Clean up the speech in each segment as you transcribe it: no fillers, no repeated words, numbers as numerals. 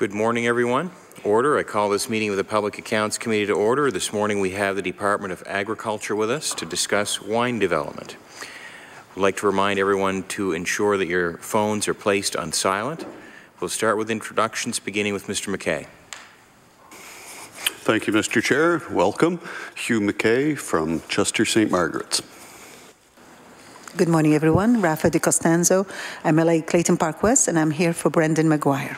Good morning, everyone. Order. I call this meeting of the Public Accounts Committee to order. This morning we have the Department of Agriculture with us to discuss wine development. I'd like to remind everyone to ensure that your phones are placed on silent. We'll start with introductions, beginning with Mr. McKay. Thank you, Mr. Chair. Welcome. Hugh McKay from Chester St. Margaret's. Good morning, everyone. Rafa Di Costanzo, MLA Clayton Park West, and I'm here for Brendan Maguire.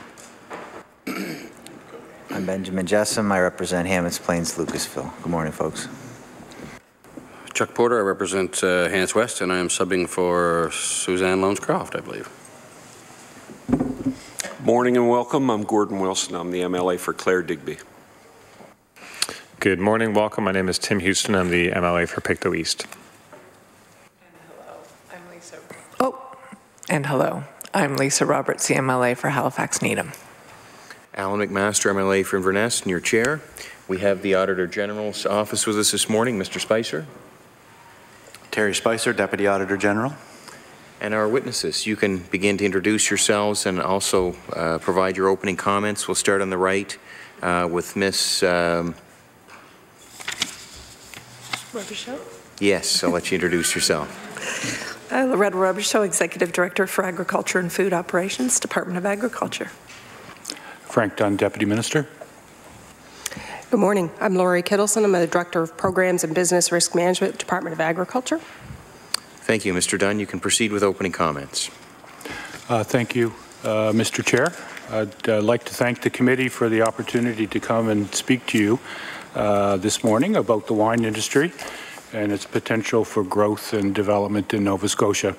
I'm Benjamin Jessam. I represent Hammonds Plains, Lucasville. Good morning, folks. Chuck Porter. I represent Hants West, and I am subbing for Suzanne Lones-Croft, I believe. Morning and welcome. I'm Gordon Wilson. I'm the MLA for Clare Digby. Good morning. Welcome. My name is Tim Houston. I'm the MLA for Pictou East. And hello, I'm Lisa Roberts, the MLA for Halifax Needham. Alan McMaster, MLA for Inverness, and your chair. We have the Auditor General's office with us this morning, Mr. Spicer. Terry Spicer, Deputy Auditor General. And our witnesses. You can begin to introduce yourselves and also provide your opening comments. We'll start on the right with Miss Robichaud? Yes, I'll let you introduce yourself. Loretta Robichaud, Executive Director for Agriculture and Food Operations, Department of Agriculture. Frank Dunn, Deputy Minister. Good morning. I'm Laurie Kittilsen. I'm the Director of Programs and Business Risk Management, Department of Agriculture. Thank you, Mr. Dunn. You can proceed with opening comments. Thank you, Mr. Chair. I'd like to thank the committee for the opportunity to come and speak to you this morning about the wine industry and its potential for growth and development in Nova Scotia.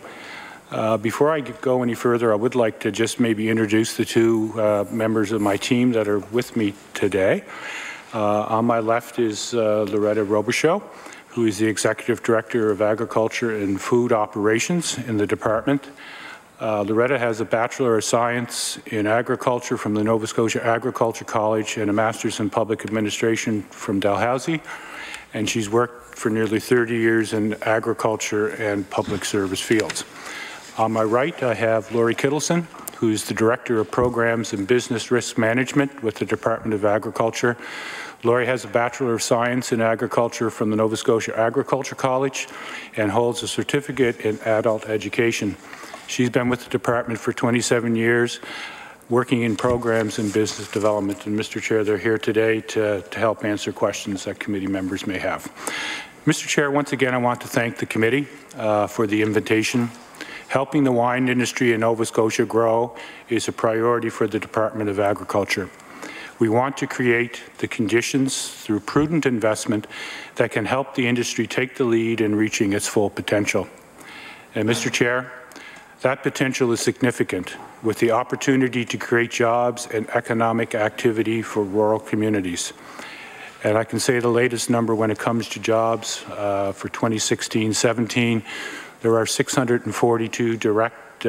Before I go any further, I would like to just maybe introduce the two members of my team that are with me today. On my left is Loretta Robichaud, who is the Executive Director of Agriculture and Food Operations in the department. Loretta has a Bachelor of Science in Agriculture from the Nova Scotia Agriculture College and a Master's in Public Administration from Dalhousie, and she's worked for nearly 30 years in agriculture and public service fields. On my right, I have Laurie Kittilsen, who is the Director of Programs and Business Risk Management with the Department of Agriculture. Laurie has a Bachelor of Science in Agriculture from the Nova Scotia Agriculture College and holds a certificate in adult education. She's been with the department for 27 years, working in programs and business development. And Mr. Chair, they're here today to help answer questions that committee members may have. Mr. Chair, once again, I want to thank the committee for the invitation. Helping the wine industry in Nova Scotia grow is a priority for the Department of Agriculture. We want to create the conditions through prudent investment that can help the industry take the lead in reaching its full potential. And Mr. Chair, that potential is significant, with the opportunity to create jobs and economic activity for rural communities. And I can say the latest number when it comes to jobs for 2016-17, there are 642 direct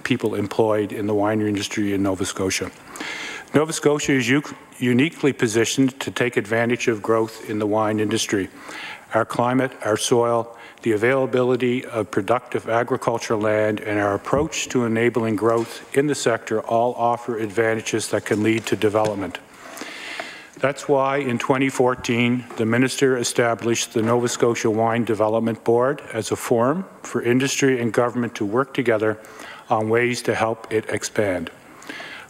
people employed in the winery industry in Nova Scotia. Nova Scotia is uniquely positioned to take advantage of growth in the wine industry. Our climate, our soil, the availability of productive agricultural land, and our approach to enabling growth in the sector all offer advantages that can lead to development. That's why in 2014, the Minister established the Nova Scotia Wine Development Board as a forum for industry and government to work together on ways to help it expand.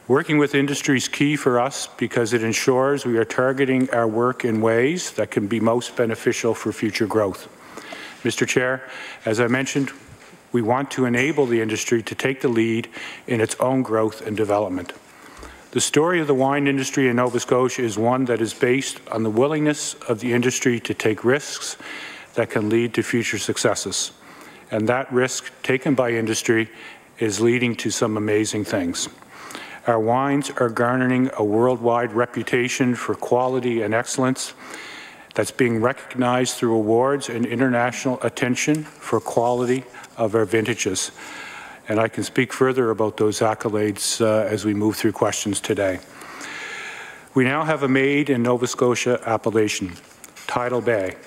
Working with industry is key for us because it ensures we are targeting our work in ways that can be most beneficial for future growth. Mr. Chair, as I mentioned, we want to enable the industry to take the lead in its own growth and development. The story of the wine industry in Nova Scotia is one that is based on the willingness of the industry to take risks that can lead to future successes. And that risk taken by industry is leading to some amazing things. Our wines are garnering a worldwide reputation for quality and excellence that's being recognized through awards and international attention for quality of our vintages. And I can speak further about those accolades as we move through questions today. We now have a Made in Nova Scotia appellation, Tidal Bay,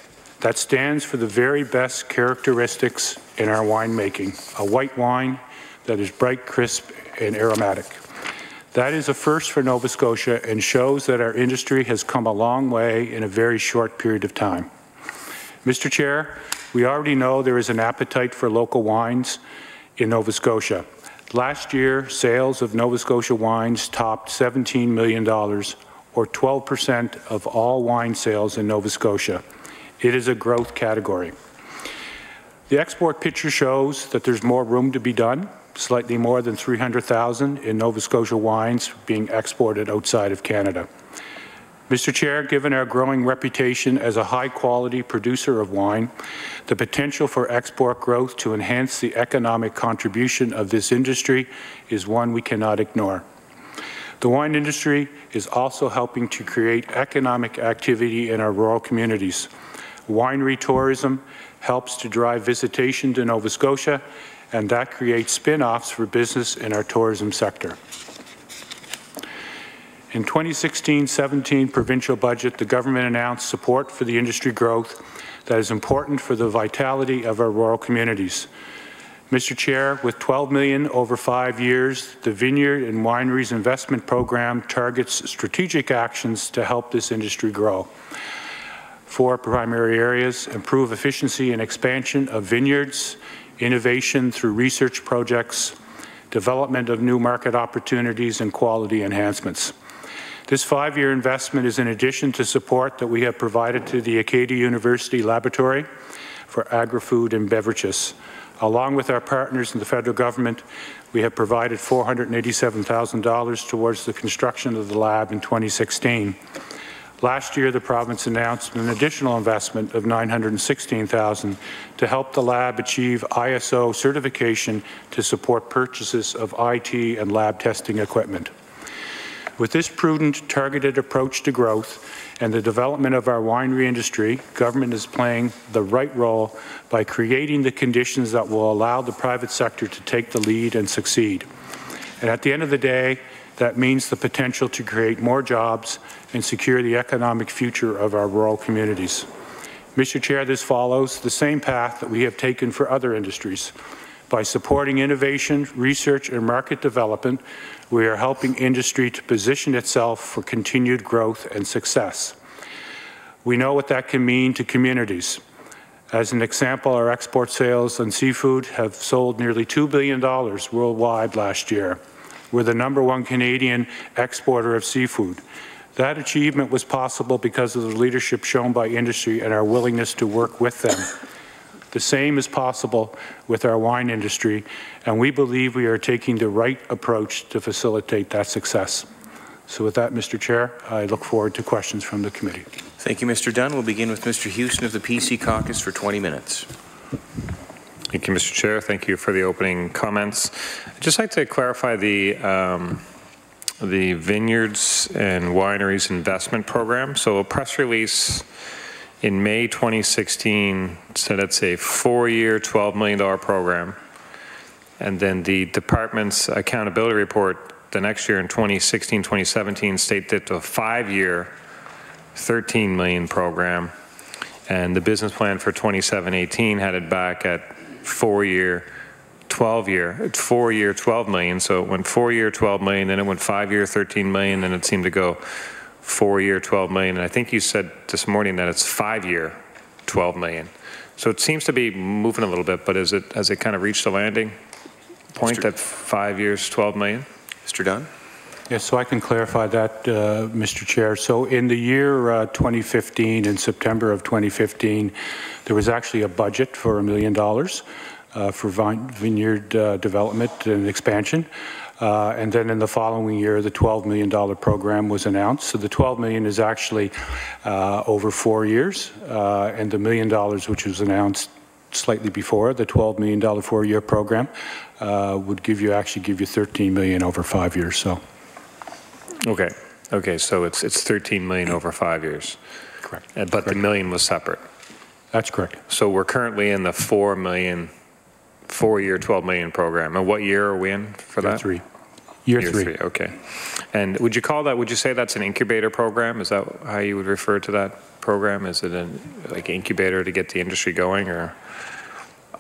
that stands for the very best characteristics in our winemaking, a white wine that is bright, crisp, and aromatic. That is a first for Nova Scotia and shows that our industry has come a long way in a very short period of time. Mr. Chair, we already know there is an appetite for local wines in Nova Scotia. Last year, sales of Nova Scotia wines topped $17 million, or 12% of all wine sales in Nova Scotia. It is a growth category. The export picture shows that there's more room to be done, slightly more than 300,000 in Nova Scotia wines being exported outside of Canada. Mr. Chair, given our growing reputation as a high-quality producer of wine, the potential for export growth to enhance the economic contribution of this industry is one we cannot ignore. The wine industry is also helping to create economic activity in our rural communities. Winery tourism helps to drive visitation to Nova Scotia, and that creates spin-offs for business in our tourism sector. In 2016-17 provincial budget, the government announced support for the industry growth that is important for the vitality of our rural communities. Mr. Chair, with $12 million over 5 years, the Vineyard and Wineries Investment Program targets strategic actions to help this industry grow. 4 primary areas: improve efficiency and expansion of vineyards, innovation through research projects, development of new market opportunities, and quality enhancements. This 5-year investment is in addition to support that we have provided to the Acadia University Laboratory for agri-food and beverages. Along with our partners in the federal government, we have provided $487,000 towards the construction of the lab in 2016. Last year, the province announced an additional investment of $916,000 to help the lab achieve ISO certification to support purchases of IT and lab testing equipment. With this prudent, targeted approach to growth and the development of our winery industry, government is playing the right role by creating the conditions that will allow the private sector to take the lead and succeed. And at the end of the day, that means the potential to create more jobs and secure the economic future of our rural communities. Mr. Chair, this follows the same path that we have taken for other industries. By supporting innovation, research, and market development, we are helping industry to position itself for continued growth and success. We know what that can mean to communities. As an example, our export sales on seafood have sold nearly $2 billion worldwide last year. We're the #1 Canadian exporter of seafood. That achievement was possible because of the leadership shown by industry and our willingness to work with them. The same is possible with our wine industry, and we believe we are taking the right approach to facilitate that success. So with that, Mr. Chair, I look forward to questions from the committee. Thank you, Mr. Dunn. We'll begin with Mr. Houston of the PC Caucus for 20 minutes. Thank you, Mr. Chair. Thank you for the opening comments. I'd just like to clarify the Vineyards and Wineries Investment Program. So a press release in May 2016 said it's a 4-year, $12 million program. And then the department's accountability report the next year in 2016-2017 stated it's a 5-year, $13 million program. And the business plan for 27-18 had it back at 4-year, 12 million. So it went 4-year, 12 million, then it went 5-year, 13 million, and it seemed to go 4-year, 12 million. And I think you said this morning that it's 5-year, 12 million. So it seems to be moving a little bit, but has it kind of reached the landing point at 5 years, 12 million? Mr. Dunn? Yes, so I can clarify that, Mr. Chair. So in the year 2015, in September of 2015, there was actually a budget for $1 million for vineyard development and expansion. And then in the following year, the $12 million program was announced. So the $12 million is actually over 4 years, and the $1 million, which was announced slightly before, the $12 million 4-year program, would actually give you $13 million over 5 years. So. Okay, so it's 13 million over 5 years. Correct. But correct. The million was separate. That's correct. So we're currently in the 4-year, $12 million program. And what year are we in for that? Year three. Okay. And would you say that's an incubator program? Is that how you would refer to that program? Is it like incubator to get the industry going, or?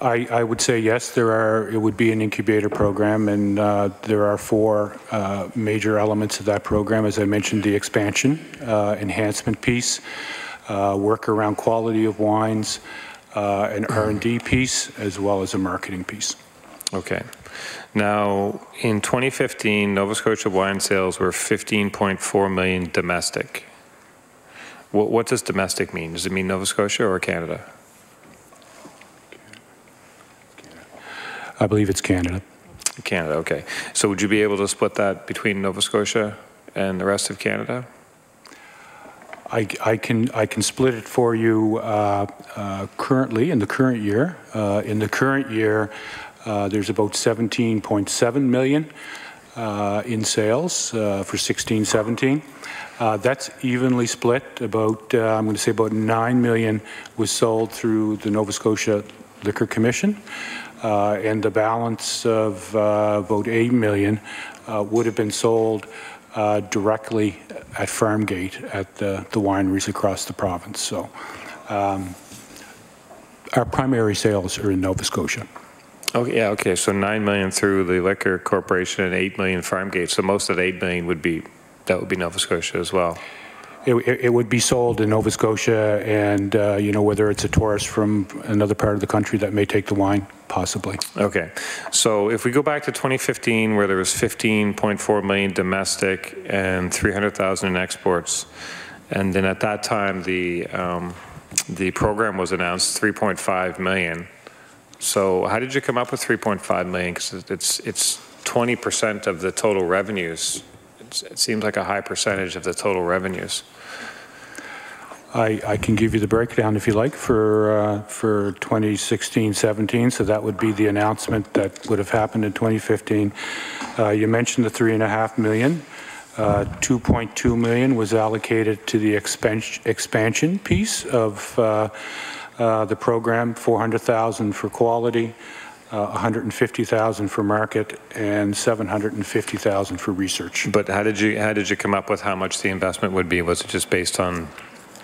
I would say yes, it would be an incubator program, and there are 4 major elements of that program. As I mentioned, the expansion, enhancement piece, work around quality of wines, an R&D piece, as well as a marketing piece. Okay. Now, in 2015, Nova Scotia wine sales were 15.4 million domestic. What does domestic mean? Does it mean Nova Scotia or Canada? I believe it's Canada. Canada, okay. So would you be able to split that between Nova Scotia and the rest of Canada? I can split it for you currently in the current year. In the current year, there's about 17.7 million in sales for 16-17. That's evenly split. About I'm going to say about 9 million was sold through the Nova Scotia Liquor Commission, and the balance of about 8 million would have been sold directly at farm gate at the wineries across the province. So our primary sales are in Nova Scotia. Oh yeah, okay. So 9 million through the Liquor Corporation and 8 million farm gate. So most of the 8 million would be Nova Scotia as well. It would be sold in Nova Scotia, and you know, whether it's a tourist from another part of the country that may take the wine, possibly. Okay, so if we go back to 2015, where there was 15.4 million domestic and 300,000 in exports, and then at that time the program was announced 3.5 million. So how did you come up with 3.5 million? Because it's 20% of the total revenues. It seems like a high percentage of the total revenues. I can give you the breakdown if you like for 2016-17. So that would be the announcement that would have happened in 2015. You mentioned the 3.5 million. 2.2 million was allocated to the expansion piece of the program. 400,000 for quality, 150,000 for market, and 750,000 for research. But how did you come up with how much the investment would be? Was it just based on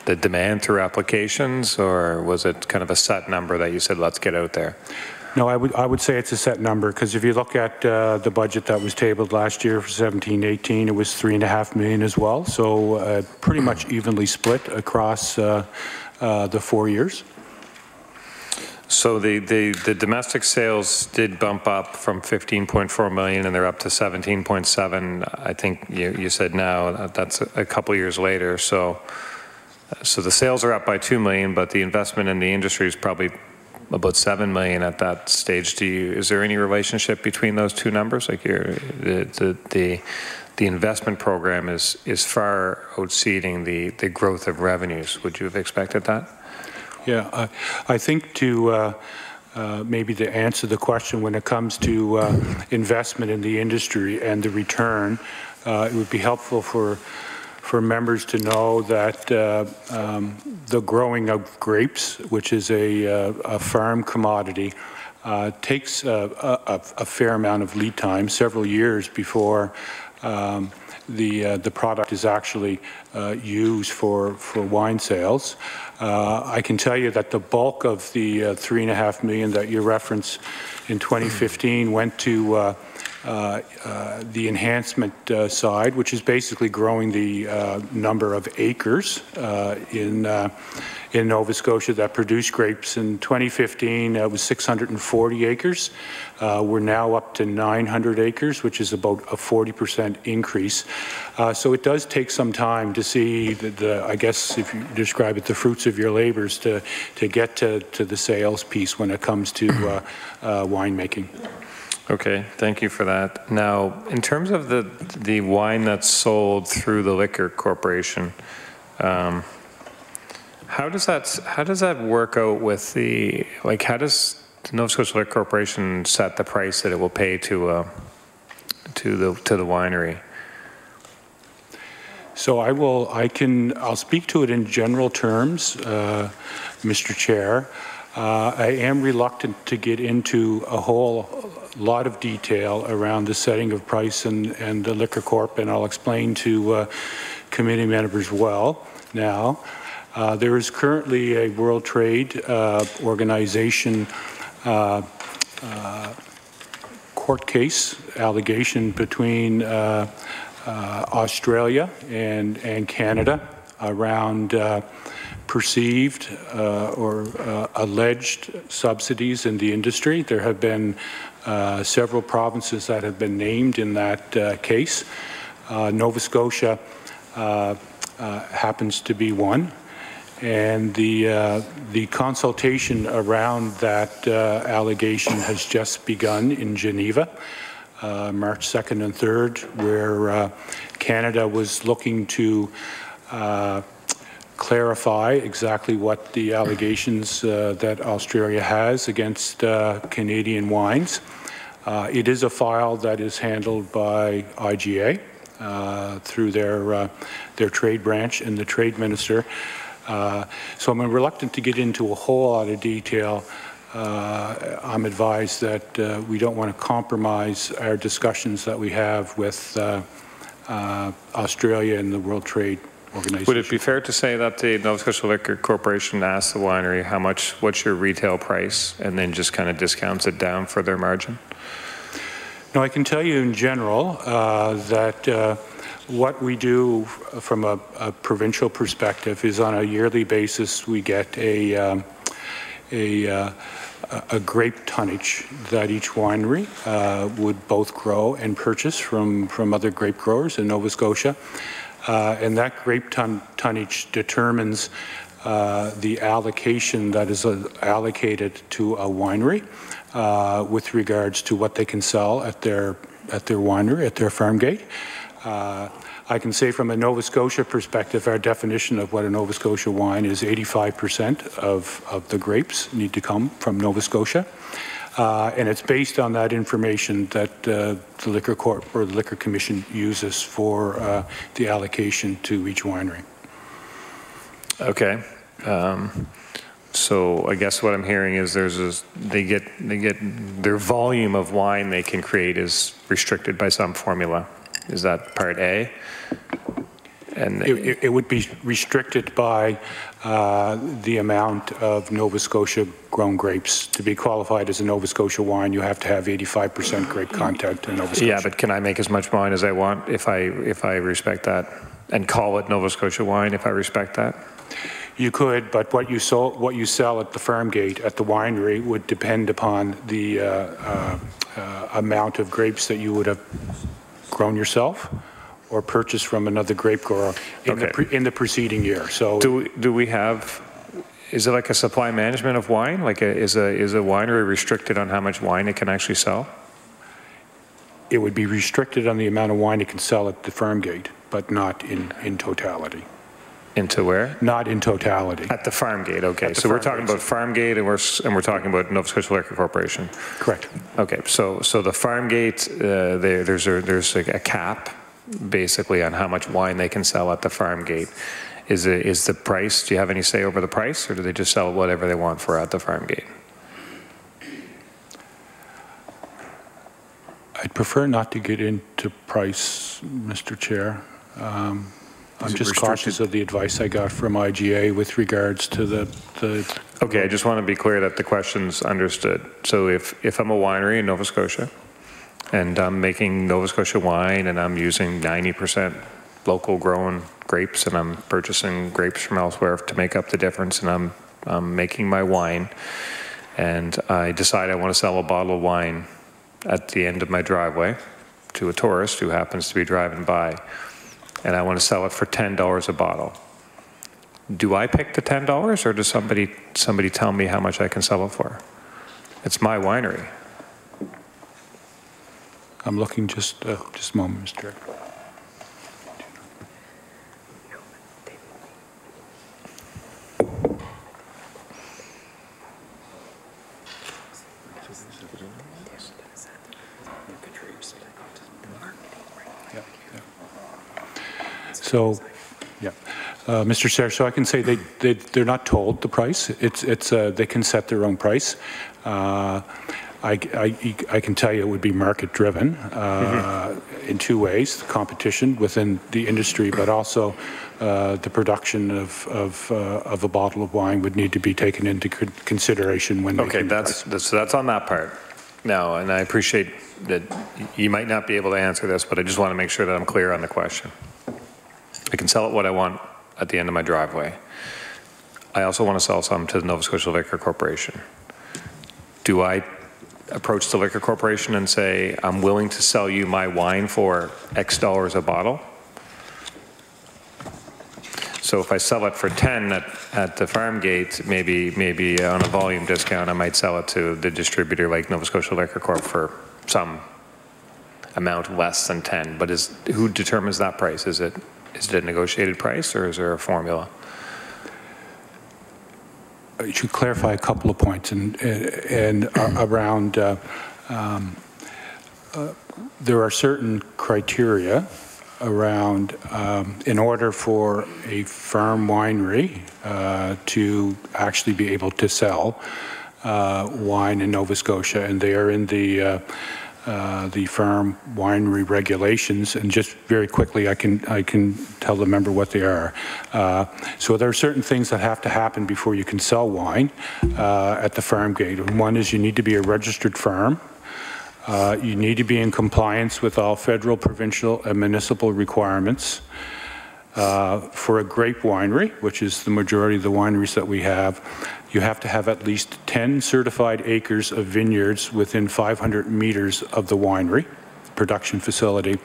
the demand through applications, or was it kind of a set number that you said, let's get out there? No, I would say it's a set number, because if you look at the budget that was tabled last year for 17-18, it was 3.5 million as well. So pretty much evenly split across the 4 years. So the domestic sales did bump up from 15.4 million, and they're up to 17.7. I think you said now that's a couple years later. So the sales are up by 2 million, but the investment in the industry is probably about 7 million at that stage. Is there any relationship between those two numbers? Like the investment program is far exceeding the growth of revenues. Would you have expected that? Yeah, I think to maybe to answer the question when it comes to investment in the industry and the return, it would be helpful for members to know that the growing of grapes, which is a farm commodity, takes a fair amount of lead time, several years before the product is actually used for wine sales. I can tell you that the bulk of the 3.5 million that you referenced in 2015 went to the enhancement side, which is basically growing the number of acres in Nova Scotia that produce grapes. In 2015, it was 640 acres. We're now up to 900 acres, which is about a 40% increase. So it does take some time to see I guess if you describe it, the fruits of your labors to get to the sales piece when it comes to winemaking. Okay, thank you for that. Now, in terms of the wine that's sold through the Liquor Corporation, how does that work out with how does the Nova Scotia Liquor Corporation set the price that it will pay to the winery? So I'll speak to it in general terms, Mr. Chair. I am reluctant to get into a whole lot of detail around the setting of price and the Liquor Corp, and I'll explain to committee members well now. There is currently a World Trade Organization court case allegation between Australia and Canada around perceived or alleged subsidies in the industry. There have been several provinces that have been named in that case. Nova Scotia happens to be one. And the consultation around that allegation has just begun in Geneva, March 2nd and 3rd, where Canada was looking to clarify exactly what the allegations that Australia has against Canadian wines. It is a file that is handled by IGA through their trade branch and the trade minister. So I'm reluctant to get into a whole lot of detail. I'm advised that we don't want to compromise our discussions that we have with Australia and the World Trade Organization. Would it be fair to say that the Nova Scotia Liquor Corporation asked the winery what's your retail price, and then just kind of discounts it down for their margin? No, I can tell you in general that what we do from a provincial perspective is on a yearly basis we get a grape tonnage that each winery would both grow and purchase from other grape growers in Nova Scotia. And that grape tonnage determines the allocation that is allocated to a winery with regards to what they can sell at their winery, at their farm gate. I can say from a Nova Scotia perspective, our definition of what a Nova Scotia wine is 85% of the grapes need to come from Nova Scotia. And it's based on that information that the Liquor Corp or the Liquor Commission uses for the allocation to each winery. Okay. So I guess what I'm hearing is they get their volume of wine they can create is restricted by some formula. Is that part A? And it would be restricted by the amount of Nova Scotia grown grapes. To be qualified as a Nova Scotia wine, you have to have 85% grape content in Nova Scotia. Yeah, but can I make as much wine as I want if I respect that, and call it Nova Scotia wine if I respect that? You could, but what you sell at the farm gate at the winery would depend upon the amount of grapes that you would have grown yourself or purchased from another grape grower in the preceding year. So do we have? Is it like a supply management of wine? Like is a winery restricted on how much wine it can actually sell? It would be restricted on the amount of wine it can sell at the farm gate, but not in totality. Into where? Not in totality. At the farm gate, okay. So we're talking about farm gate and we're talking about Nova Scotia Liquor Corporation. Correct. Okay, so the farm gate, there's a cap basically on how much wine they can sell at the farm gate. Is the price, do you have any say over the price, or do they just sell whatever they want for at the farm gate? I'd prefer not to get into price, Mr. Chair. I'm just cautious of the advice I got from IGA with regards to the... Okay, I just want to be clear that the question's understood. So if I'm a winery in Nova Scotia and I'm making Nova Scotia wine and I'm using 90% local grown grapes and I'm purchasing grapes from elsewhere to make up the difference, and I'm making my wine, and I decide I want to sell a bottle of wine at the end of my driveway to a tourist who happens to be driving by, and I want to sell it for $10 a bottle. Do I pick the $10, or does somebody tell me how much I can sell it for? It's my winery. I'm looking just a moment, Mr. Chair. So, yeah, Mr. Chair, so I can say they're not told the price. They can set their own price. I can tell you it would be market-driven in two ways: the competition within the industry, but also the production of a bottle of wine would need to be taken into consideration when. Okay, that's on that part. Now, and I appreciate that you might not be able to answer this, but I just want to make sure that I'm clear on the question. I can sell it what I want at the end of my driveway. I also want to sell some to the Nova Scotia Liquor Corporation. Do I approach the Liquor Corporation and say, I'm willing to sell you my wine for X dollars a bottle? So if I sell it for 10 at the farm gate, maybe on a volume discount, I might sell it to the distributor like Nova Scotia Liquor Corp for some amount less than 10. But who determines that price? Is it a negotiated price, or is there a formula? You should clarify a couple of points and around. There are certain criteria around in order for a farm winery to actually be able to sell wine in Nova Scotia, and they are in the farm winery regulations. And just very quickly, I can tell the member what they are. So there are certain things that have to happen before you can sell wine at the farm gate. And one is you need to be a registered farm. You need to be in compliance with all federal, provincial, and municipal requirements. For a grape winery, which is the majority of the wineries that we have, you have to have at least 10 certified acres of vineyards within 500 meters of the winery production facility.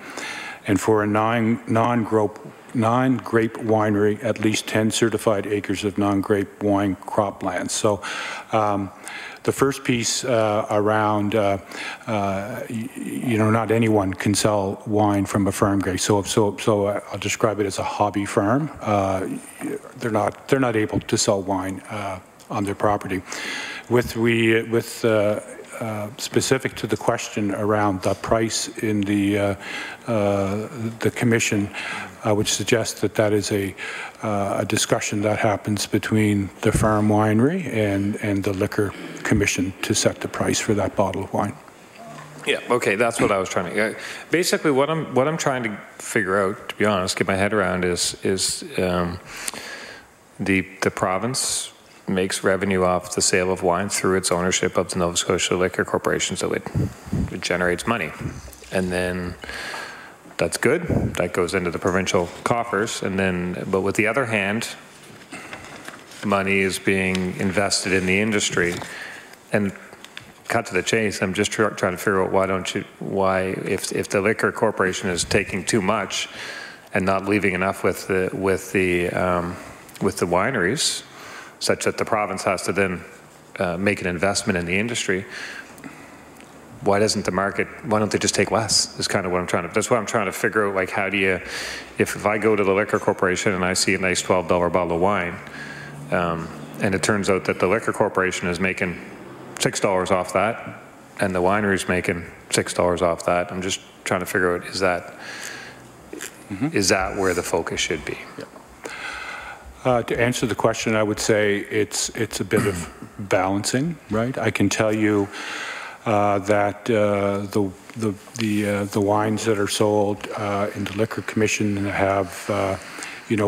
And for a non-grape winery, at least 10 certified acres of non-grape wine croplands. So the first piece around, not anyone can sell wine from a farm gate. So I'll describe it as a hobby farm. They're not able to sell wine on their property. Specific to the question around the price in the commission, I would suggest that is a discussion that happens between the farm winery and the liquor commission to set the price for that bottle of wine. Yeah. Okay. That's what I was trying to. Basically, what I'm trying to figure out, to be honest, get my head around is the province makes revenue off the sale of wine through its ownership of the Nova Scotia Liquor Corporation, so it generates money, and then that's good. That goes into the provincial coffers, but with the other hand, money is being invested in the industry. And cut to the chase, I'm just trying to figure out why if the Liquor Corporation is taking too much and not leaving enough with the wineries, such that the province has to then make an investment in the industry. Why don't they just take less? Is kind of what that's what I'm trying to figure out. Like, how do you, if I go to the Liquor Corporation and I see a nice $12 bottle of wine, and it turns out that the Liquor Corporation is making $6 off that, and the winery's making $6 off that, I'm just trying to figure out, is that where the focus should be? Yeah. To answer the question, I would say it's a bit of balancing, right? I can tell you that the wines that are sold in the Liquor Commission have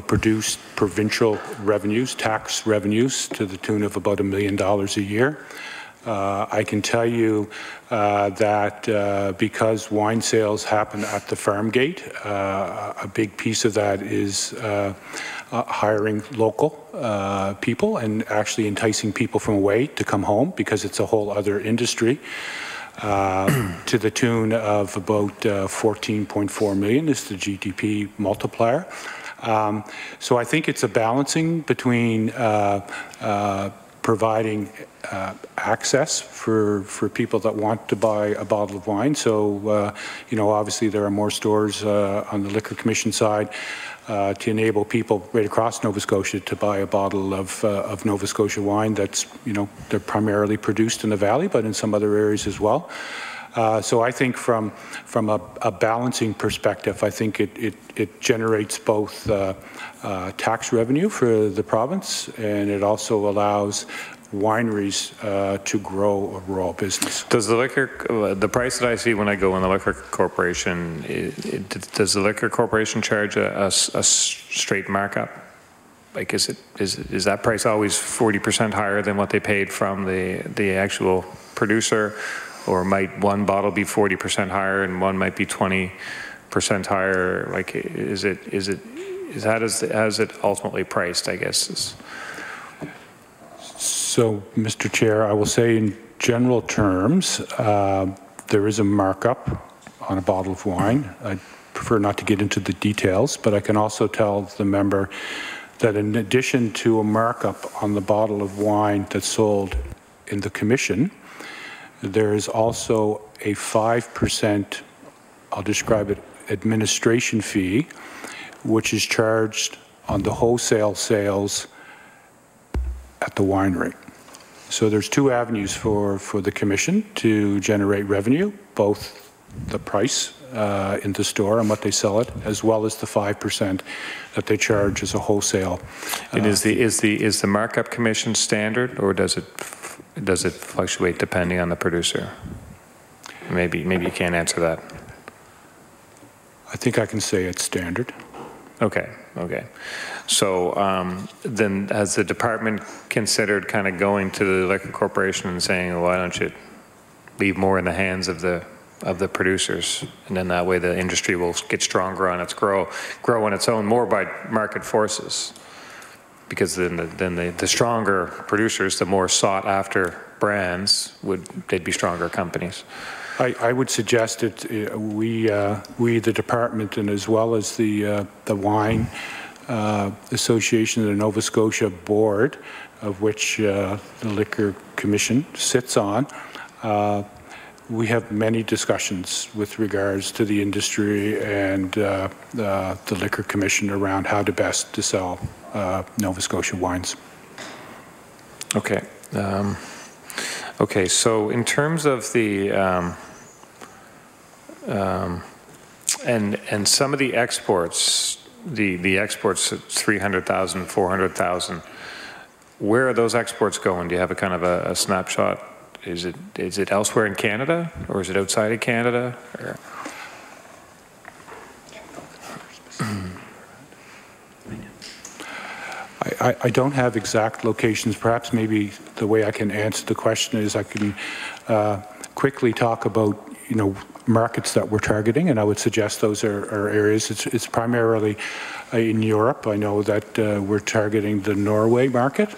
produced provincial revenues, tax revenues, to the tune of about $1 million a year. I can tell you that because wine sales happen at the farm gate, a big piece of that is hiring local people and actually enticing people from away to come home, because it's a whole other industry. To the tune of about 14.4 million is the GDP multiplier. So I think it's a balancing between providing access for people that want to buy a bottle of wine. So, obviously there are more stores on the Liquor Commission side to enable people right across Nova Scotia to buy a bottle of Nova Scotia wine that's, they're primarily produced in the Valley, but in some other areas as well. So I think from a balancing perspective, I think it generates both tax revenue for the province, and it also allows wineries to grow overall business. Does the liquor, the price that I see when I go in the liquor corporation, does the liquor corporation charge a straight markup? Like, is that price always 40% higher than what they paid from the actual producer, or might one bottle be 40% higher and one might be 20% higher? Like, how is it ultimately priced, I guess? So, Mr. Chair, I will say in general terms, there is a markup on a bottle of wine. I prefer not to get into the details, but I can also tell the member that in addition to a markup on the bottle of wine that's sold in the commission, there is also a 5%, I'll describe it, administration fee, which is charged on the wholesale sales at the winery. So there's two avenues for the commission to generate revenue, both the price in the store and what they sell it, as well as the 5% that they charge as a wholesale. And is the markup commission standard, or does it fluctuate depending on the producer? Maybe you can't answer that. I think I can say it's standard. Okay. So then has the department considered kind of going to the liquor corporation and saying, well, why don't you leave more in the hands of the producers, and then that way the industry will get stronger on its grow on its own more by market forces? Because then the stronger producers, the more sought after brands, they'd be stronger companies. I would suggest that we, the department, and as well as the Wine Association and the Nova Scotia Board, of which the Liquor Commission sits on, we have many discussions with regards to the industry and the Liquor Commission around how to best to sell Nova Scotia wines. Okay. Okay, so in terms of the and some of the exports, the exports at 300,000, 400,000, where are those exports going? Do you have a kind of a snapshot? Is it elsewhere in Canada, or is it outside of Canada? Or? I don't have exact locations. Perhaps maybe the way I can answer the question is I can quickly talk about, markets that we're targeting, and I would suggest those are areas. It's primarily in Europe. I know that we're targeting the Norway market.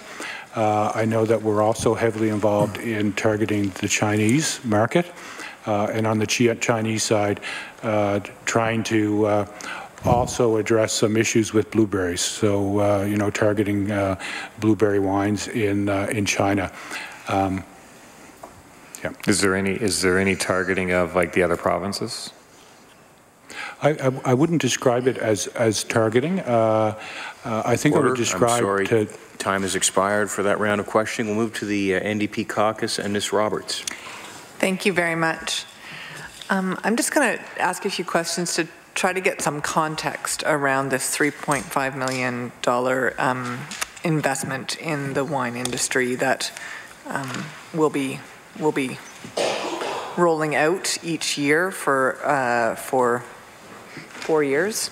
I know that we're also heavily involved in targeting the Chinese market, and on the Chinese side, trying to also address some issues with blueberries. So, targeting blueberry wines in China. Yeah. Is there any targeting of like the other provinces? I wouldn't describe it as targeting. I think I would describe. I'm sorry, time has expired for that round of questioning. We'll move to the NDP Caucus and Ms. Roberts. Thank you very much. I'm just going to ask a few questions to try to get some context around this $3.5 million investment in the wine industry that will be rolling out each year for 4 years.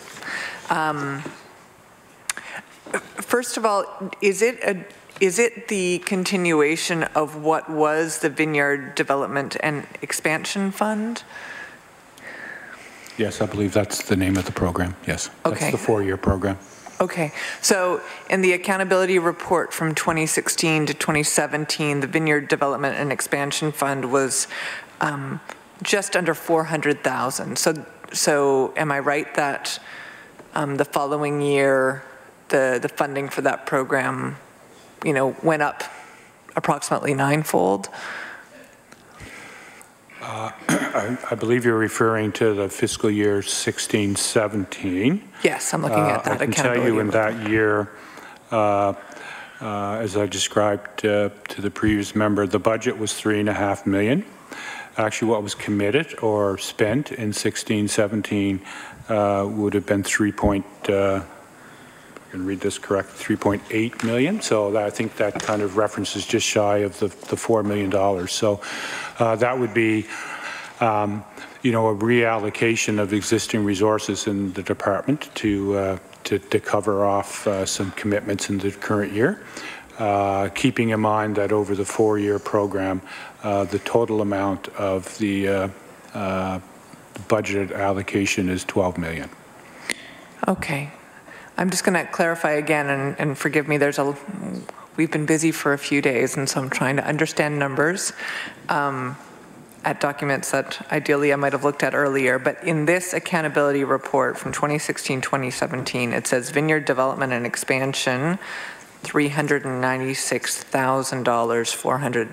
First of all, is it the continuation of what was the Vineyard Development and Expansion Fund? Yes, I believe that's the name of the program. Yes, okay. That's the 4-year program. Okay, so in the accountability report from 2016 to 2017, the Vineyard Development and Expansion Fund was just under $400,000. So am I right that the following year, the funding for that program, went up approximately 9-fold? I believe you're referring to the fiscal year 16-17. Yes, I'm looking at that. I can tell you in that year, as I described to the previous member, the budget was $3.5 million. Actually, what was committed or spent in 16-17 would have been I can read this correct, 3.8 million. So I think that kind of references just shy of the $4 million. So that would be, you know, a reallocation of existing resources in the department to cover off some commitments in the current year. Keeping in mind that over the 4-year program, the total amount of the budgeted allocation is $12 million. Okay. I'm just going to clarify again, and forgive me, we've been busy for a few days, and so I'm trying to understand numbers at documents that ideally I might have looked at earlier. But in this accountability report from 2016-2017, it says vineyard development and expansion, $396,000, 400.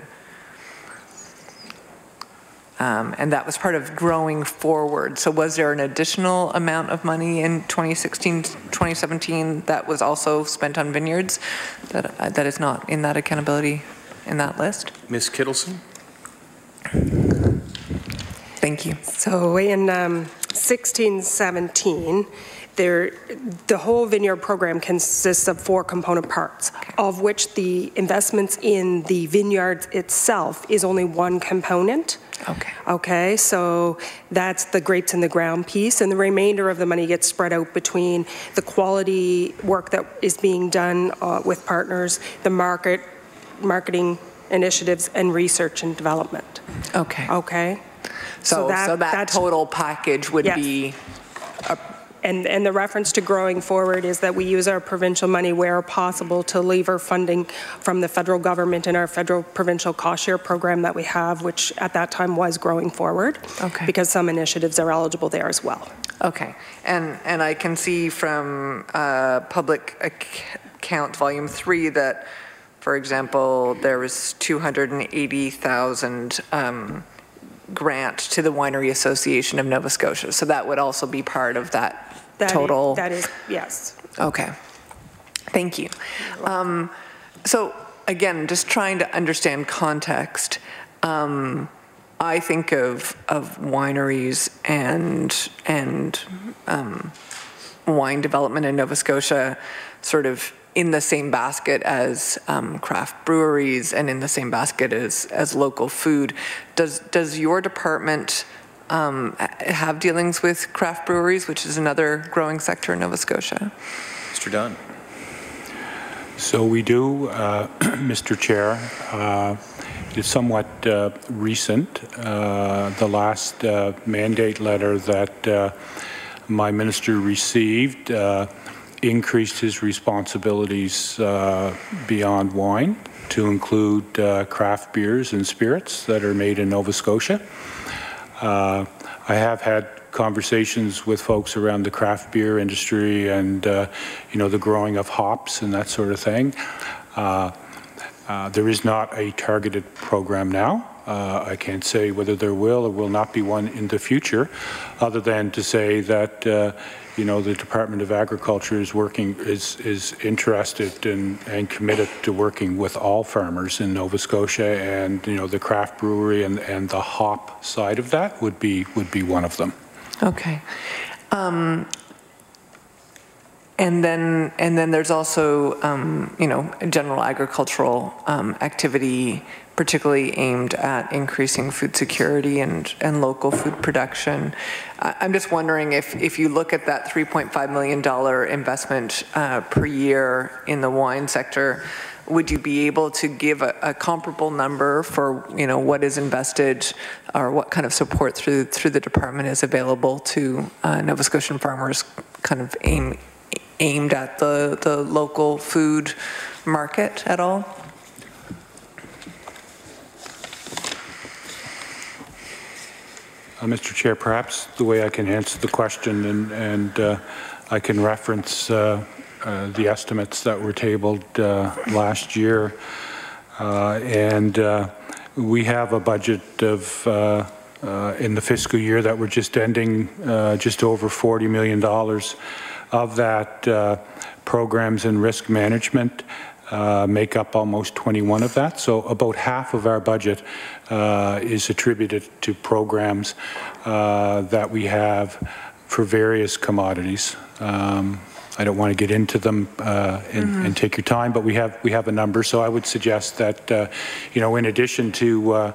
And that was part of growing forward. So was there an additional amount of money in 2016-2017 that was also spent on vineyards that is not in that accountability, in that list? Ms. Kittilsen? Thank you. So in 16-17, the whole vineyard program consists of 4 component parts, of which the investments in the vineyard itself is only one component. Okay, so that's the grapes in the ground piece, and the remainder of the money gets spread out between the quality work that is being done with partners, the marketing initiatives, and research and development. Okay. So that total package would be. And the reference to growing forward is that we use our provincial money where possible to lever funding from the federal government in our federal provincial cost share program that we have, which at that time was growing forward, because some initiatives are eligible there as well. Okay, and I can see from Public Account Volume 3 that, for example, there was 280,000 grant to the Winery Association of Nova Scotia. So that would also be part of that total? That is, yes. Okay. Thank you. So again, just trying to understand context, I think of wineries and wine development in Nova Scotia sort of in the same basket as craft breweries and in the same basket as local food. Does your department have dealings with craft breweries, which is another growing sector in Nova Scotia? Mr. Dunn. So we do, Mr. Chair. It's somewhat recent. The last mandate letter that my minister received increased his responsibilities beyond wine to include craft beers and spirits that are made in Nova Scotia. I have had conversations with folks around the craft beer industry and you know, the growing of hops and that sort of thing. There is not a targeted program now. I can't say whether there will or will not be one in the future, other than to say that you know, the Department of Agriculture is interested and committed to working with all farmers in Nova Scotia, and you know, the craft brewery and the hop side of that would be one of them. Okay. And then there's also you know, general agricultural activity, particularly aimed at increasing food security and local food production. I'm just wondering if you look at that $3.5 million investment per year in the wine sector, would you be able to give a comparable number for, you know, what is invested or what kind of support through the department is available to Nova Scotian farmers, kind of aimed at the local food market at all? Mr. Chair, perhaps the way I can answer the question, and I can reference the estimates that were tabled last year, and we have a budget of in the fiscal year that we're just ending just over $40 million. Of that, programs and risk management make up almost 21 of that. So about half of our budget is attributed to programs that we have for various commodities. I don't want to get into them and take your time, but we have a number. So I would suggest that, in addition to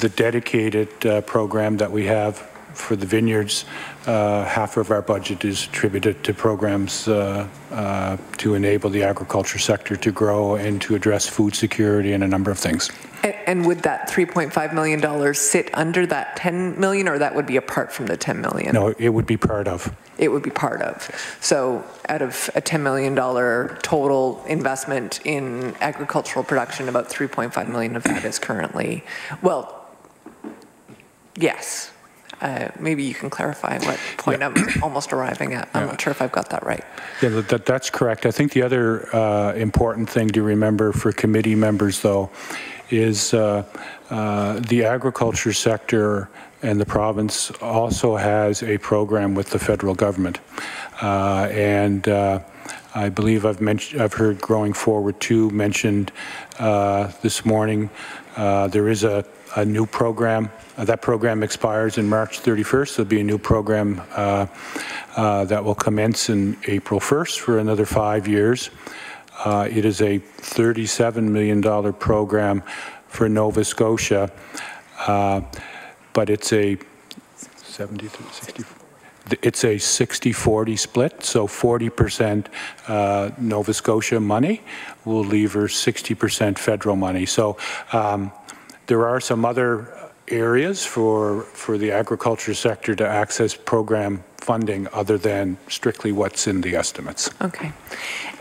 the dedicated program that we have for the vineyards, half of our budget is attributed to programs to enable the agriculture sector to grow and to address food security and a number of things. And would that $3.5 million sit under that $10 million, or that would be apart from the $10 million? No, it would be part of. It would be part of. So out of a $10 million total investment in agricultural production, about $3.5 million of that is currently, well, yes. Maybe you can clarify what point I'm almost arriving at. I'm not sure if I've got that right. Yeah, that's correct. I think the other important thing to remember for committee members, though, is the agriculture sector and the province also has a program with the federal government. And I believe I've heard Growing Forward 2 mentioned this morning. There is a new program. That program expires in March 31st. There'll be a new program that will commence in April 1st for another 5 years. It is a $37 million program for Nova Scotia, but it's a 60-40 split, so 40% Nova Scotia money will leave her 60% federal money. So there are some other areas for the agriculture sector to access program funding other than strictly what's in the estimates. Okay.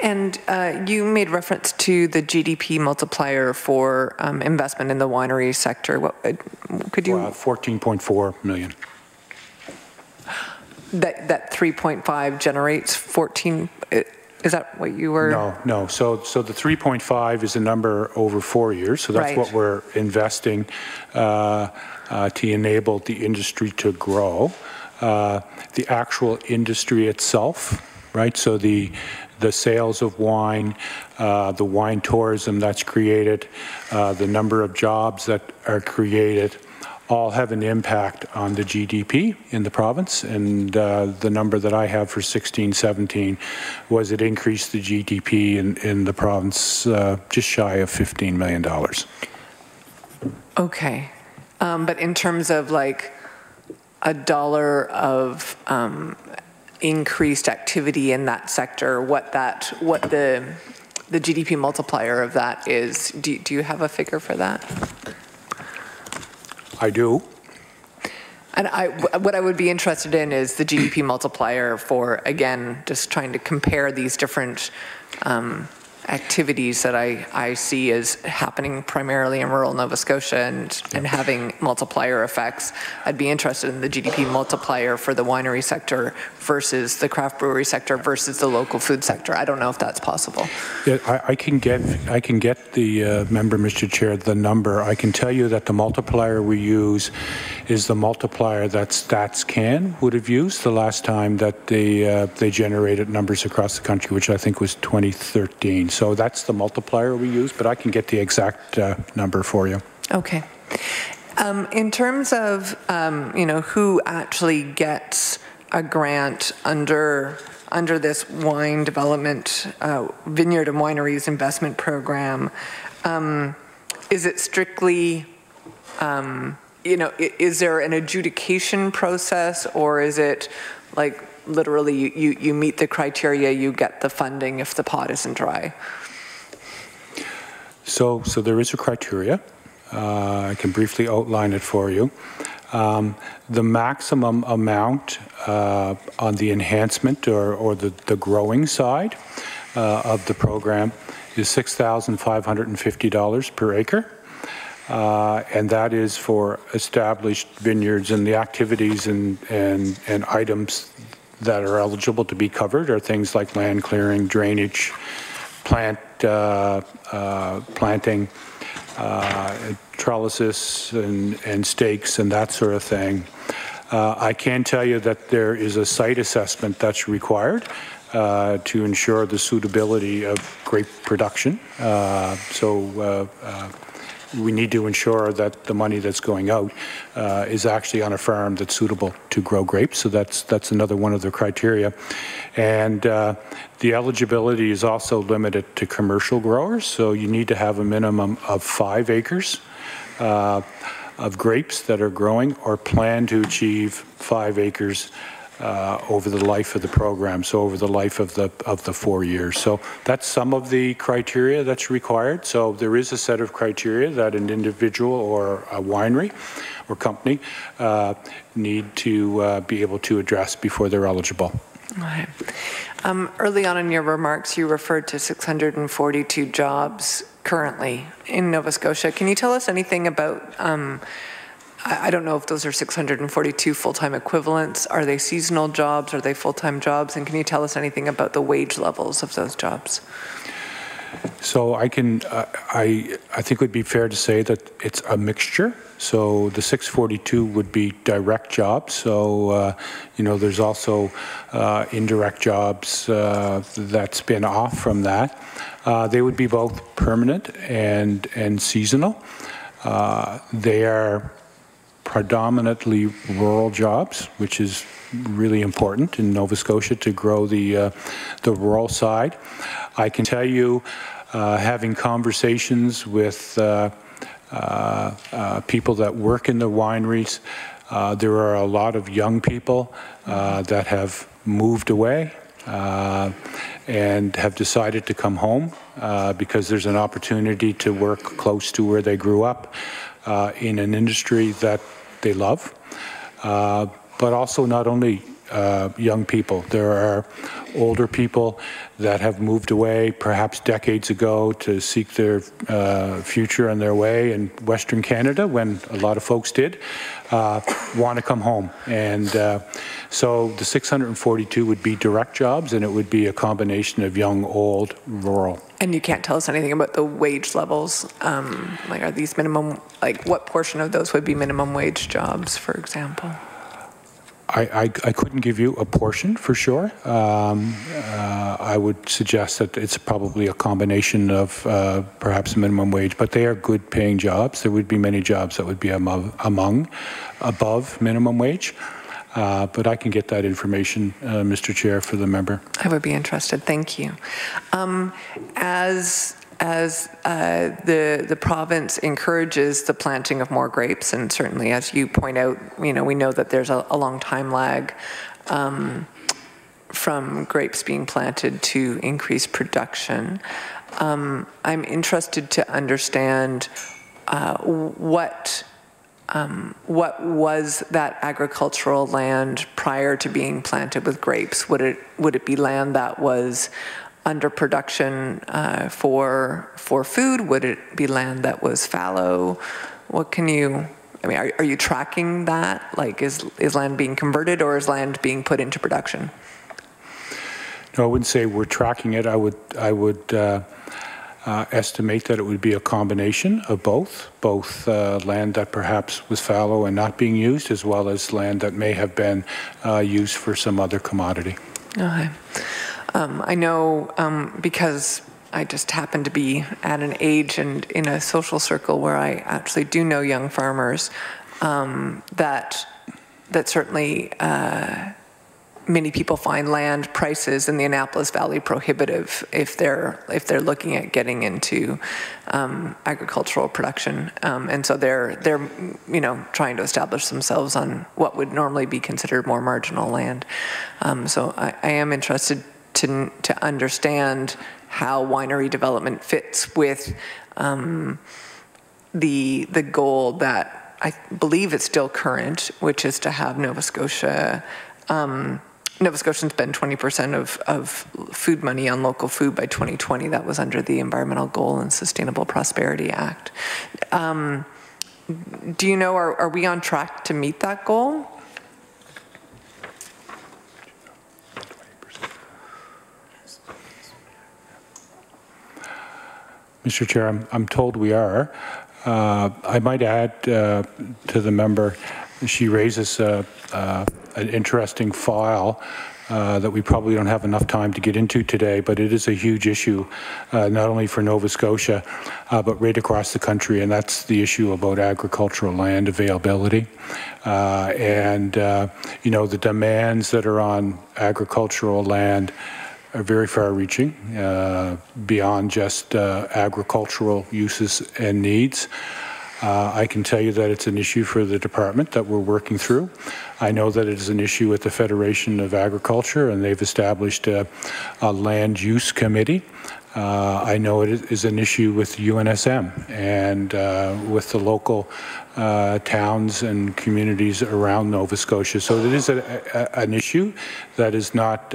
And you made reference to the GDP multiplier for investment in the winery sector. What could you? 14.4 million. That 3.5 generates 14. Is that what you were? No. So the 3.5 is a number over 4 years. So that's what we're investing to enable the industry to grow. The actual industry itself, right? So the sales of wine, the wine tourism that's created, the number of jobs that are created, all have an impact on the GDP in the province. And the number that I have for 16-17 was it increased the GDP in the province just shy of $15 million. Okay. But in terms of like a dollar of increased activity in that sector, what the GDP multiplier of that is, do you have a figure for that? I do. And what I would be interested in is the GDP multiplier for, again, just trying to compare these different activities that I see as happening primarily in rural Nova Scotia and having multiplier effects. I'd be interested in the GDP multiplier for the winery sector versus the craft brewery sector versus the local food sector. I don't know if that's possible. Yeah, I can get the member, Mr. Chair, the number. I can tell you that the multiplier we use is the multiplier that StatsCan would have used the last time that they generated numbers across the country, which I think was 2013. So that's the multiplier we use, but I can get the exact number for you. Okay. In terms of who actually gets a grant under this wine development vineyard and wineries investment program, is it strictly is there an adjudication process, or is it like literally you meet the criteria, you get the funding if the pot isn't dry? So there is a criteria. I can briefly outline it for you. The maximum amount on the enhancement or the growing side of the program is $6,550 per acre. And that is for established vineyards, and the activities and items that are eligible to be covered are things like land clearing, drainage, planting, trellises and stakes and that sort of thing. I can tell you that there is a site assessment that's required to ensure the suitability of grape production. we need to ensure that the money that's going out is actually on a farm that's suitable to grow grapes. So that's another one of the criteria. And the eligibility is also limited to commercial growers. So you need to have a minimum of 5 acres of grapes that are growing or plan to achieve 5 acres over the life of the program, so over the life of the 4 years. So that's some of the criteria that's required. So there is a set of criteria that an individual or a winery or company need to be able to address before they're eligible. Right. Early on in your remarks, you referred to 642 jobs currently in Nova Scotia. Can you tell us anything about I don't know if those are 642 full-time equivalents. Are they seasonal jobs? Are they full-time jobs? And can you tell us anything about the wage levels of those jobs? So I think it would be fair to say that it's a mixture. So the 642 would be direct jobs. So, there's also indirect jobs that spin off from that. They would be both permanent and seasonal. They are predominantly rural jobs, which is really important in Nova Scotia to grow the rural side. I can tell you, having conversations with people that work in the wineries, there are a lot of young people that have moved away and have decided to come home because there's an opportunity to work close to where they grew up in an industry that they love, but also not only young people. There are older people that have moved away perhaps decades ago to seek their future on their way in Western Canada, when a lot of folks did, want to come home. And so the 642 would be direct jobs, and it would be a combination of young, old, rural. And you can't tell us anything about the wage levels? Like, are these minimum, like what portion of those would be minimum wage jobs, for example? I couldn't give you a portion for sure. I would suggest that it's probably a combination of perhaps minimum wage, but they are good paying jobs. There would be many jobs that would be above minimum wage. But I can get that information, Mr. Chair, for the member. I would be interested. Thank you. As the province encourages the planting of more grapes, and certainly as you point out, we know that there's a long time lag from grapes being planted to increase production. I'm interested to understand what was that agricultural land prior to being planted with grapes? Would it be land that was under production for food? Would it be land that was fallow? What can you, are you tracking that? Like, is land being converted, or is land being put into production? No, I wouldn't say we're tracking it. I would estimate that it would be a combination of both land that perhaps was fallow and not being used, as well as land that may have been used for some other commodity. Okay. I know because I just happen to be at an age and in a social circle where I actually do know young farmers that certainly many people find land prices in the Annapolis Valley prohibitive if they're looking at getting into agricultural production, and so they're trying to establish themselves on what would normally be considered more marginal land. So I am interested to understand how winery development fits with the goal that I believe is still current, which is to have Nova Scotia. Nova Scotians spend 20% of food money on local food by 2020. That was under the Environmental Goal and Sustainable Prosperity Act. Do you know, are we on track to meet that goal? Mr. Chair, I'm told we are. I might add to the member, she raises a an interesting file that we probably don't have enough time to get into today, but it is a huge issue, not only for Nova Scotia, but right across the country, and that's the issue about agricultural land availability. You know, the demands that are on agricultural land are very far-reaching, beyond just agricultural uses and needs. I can tell you that it's an issue for the department that we're working through. I know that it is an issue with the Federation of Agriculture, and they've established a land use committee. I know it is an issue with UNSM and with the local towns and communities around Nova Scotia. So it is an issue that is not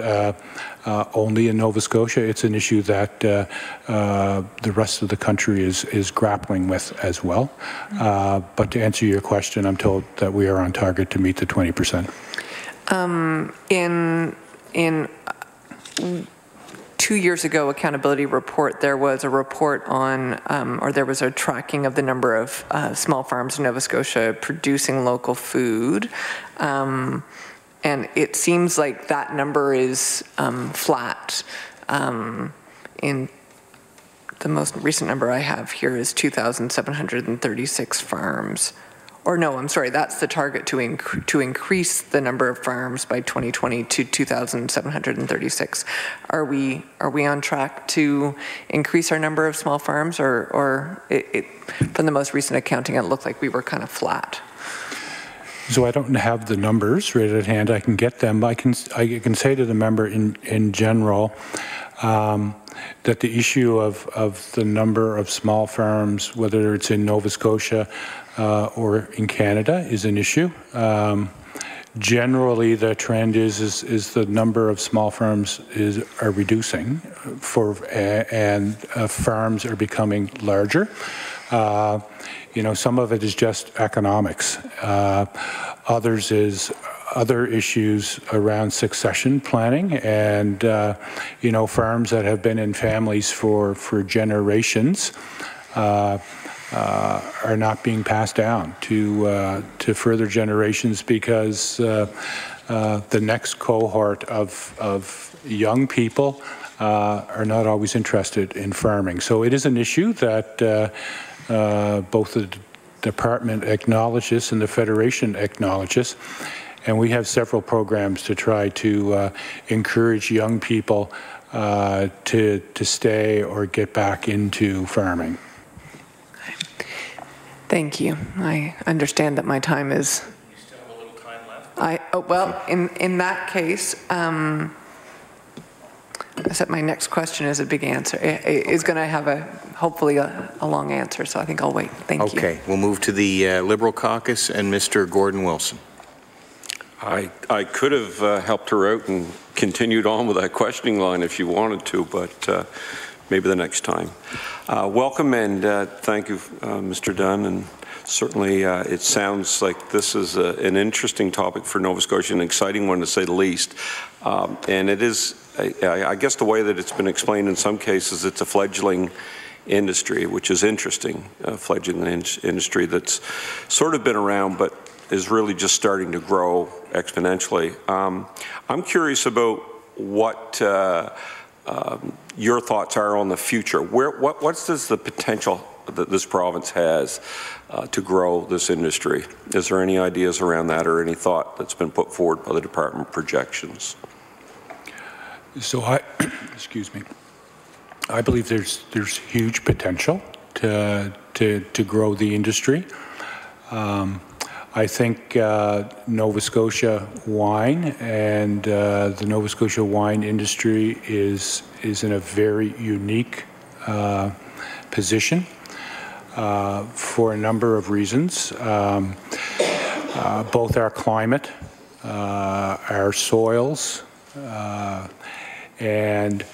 only in Nova Scotia. It's an issue that the rest of the country is grappling with as well. But to answer your question, I'm told that we are on target to meet the 20%. In 2 years ago, accountability report, there was a report on, or there was a tracking of the number of small farms in Nova Scotia producing local food. And it seems like that number is flat. In the most recent number I have here is 2,736 farms. Or no, I'm sorry, that's the target to increase the number of farms by 2020 to 2,736. Are we on track to increase our number of small farms, or from the most recent accounting, it looked like we were kind of flat? So I don't have the numbers right at hand. I can get them. I can say to the member in general that the issue of the number of small farms, whether it's in Nova Scotia or in Canada, is an issue. Generally, the trend is the number of small farms are reducing, and farms are becoming larger. You know, some of it is just economics. Others is other issues around succession planning, and you know, farms that have been in families for generations are not being passed down to further generations because the next cohort of young people are not always interested in farming. So it is an issue that both the department acknowledges and the Federation acknowledges, and we have several programs to try to encourage young people to stay or get back into farming. Thank you. I understand that my time is... You still have a little time left? Well, in that case, I said my next question is a big answer. Is going to have hopefully a long answer, so I think I'll wait. Thank you. Okay, we'll move to the Liberal Caucus and Mr. Gordon Wilson. I could have helped her out and continued on with that questioning line if you wanted to, but maybe the next time. Welcome and thank you, Mr. Dunn. And certainly it sounds like this is an interesting topic for Nova Scotia, an exciting one to say the least. And it is, I guess the way that it's been explained in some cases, it's a fledgling industry, which is interesting, a fledgling industry that's sort of been around, but is really just starting to grow exponentially. I'm curious about what your thoughts are on the future. What's the potential that this province has to grow this industry? Is there any ideas around that or any thought that's been put forward by the department projections? So excuse me, I believe there's huge potential to grow the industry. I think Nova Scotia wine and the Nova Scotia wine industry is in a very unique position for a number of reasons. Both our climate, our soils, and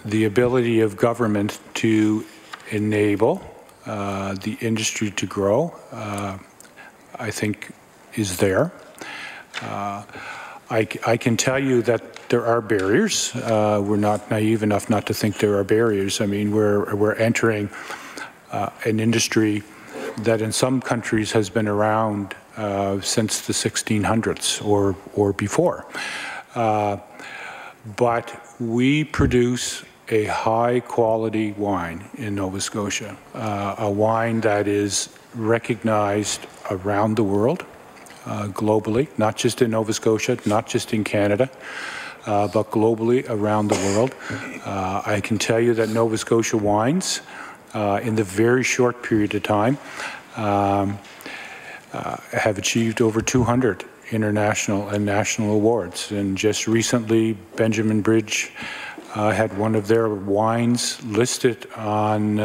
the ability of government to enable the industry to grow, I think, is there. I can tell you that there are barriers. We're not naive enough not to think there are barriers. I mean, we're entering an industry that in some countries has been around since the 1600s or before. But we produce a high-quality wine in Nova Scotia, a wine that is recognized around the world, globally, not just in Nova Scotia, not just in Canada, but globally around the world. I can tell you that Nova Scotia wines, in the very short period of time, have achieved over 200 international and national awards. And just recently, Benjamin Bridge had one of their wines listed on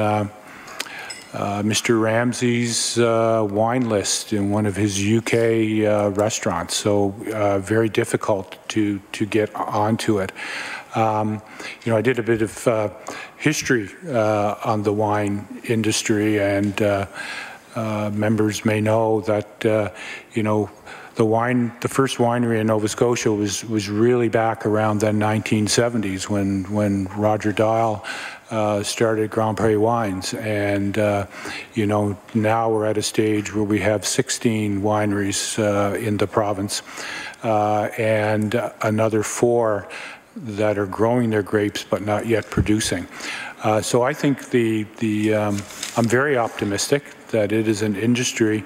Mr. Ramsey's wine list in one of his UK restaurants. So very difficult to get onto it. You know, I did a bit of history on the wine industry, and members may know that you know, the first winery in Nova Scotia was really back around the 1970s when Roger Dial started Grand Pré Wines, and you know, now we're at a stage where we have 16 wineries in the province, and another 4 that are growing their grapes but not yet producing. So I think I'm very optimistic that it is an industry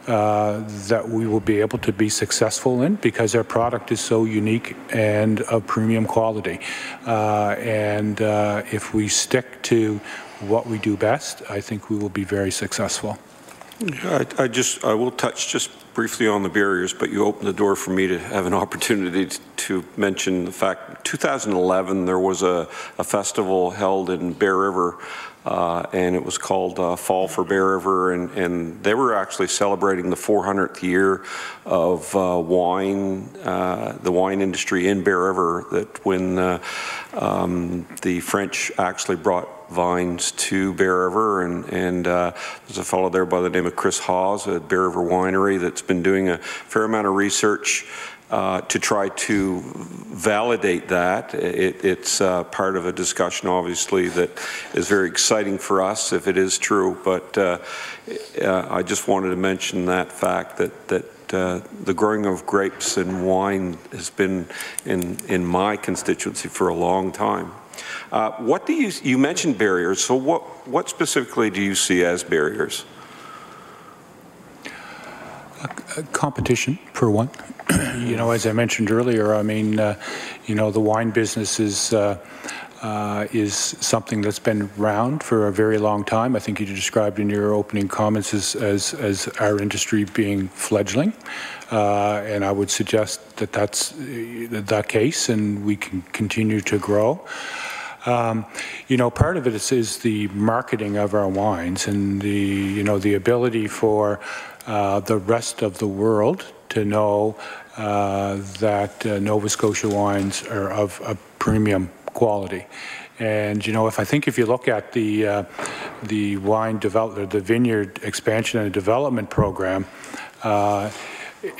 that we will be able to be successful in, because our product is so unique and of premium quality. And if we stick to what we do best, I think we will be very successful. Yeah, I will touch just briefly on the barriers, but you opened the door for me to have an opportunity to mention the fact 2011 there was a festival held in Bear River, and it was called Fall for Bear River, and they were actually celebrating the 400th year of wine, the wine industry in Bear River, that when the French actually brought vines to Bear River, and there's a fellow there by the name of Chris Hawes at Bear River Winery that's been doing a fair amount of research to try to validate that. It's part of a discussion, obviously, that is very exciting for us if it is true, but I just wanted to mention that fact that the growing of grapes and wine has been in my constituency for a long time. What do you mentioned barriers, so what specifically do you see as barriers? Competition, for one. You know, as I mentioned earlier, I mean, you know, the wine business is something that's been around for a very long time. I think you described in your opening comments as our industry being fledgling, and I would suggest that that's the case, and we can continue to grow. You know, part of it is the marketing of our wines, and the ability for the rest of the world to know that Nova Scotia wines are of a premium quality. And you know, if you look at the wine development, the vineyard expansion and development program,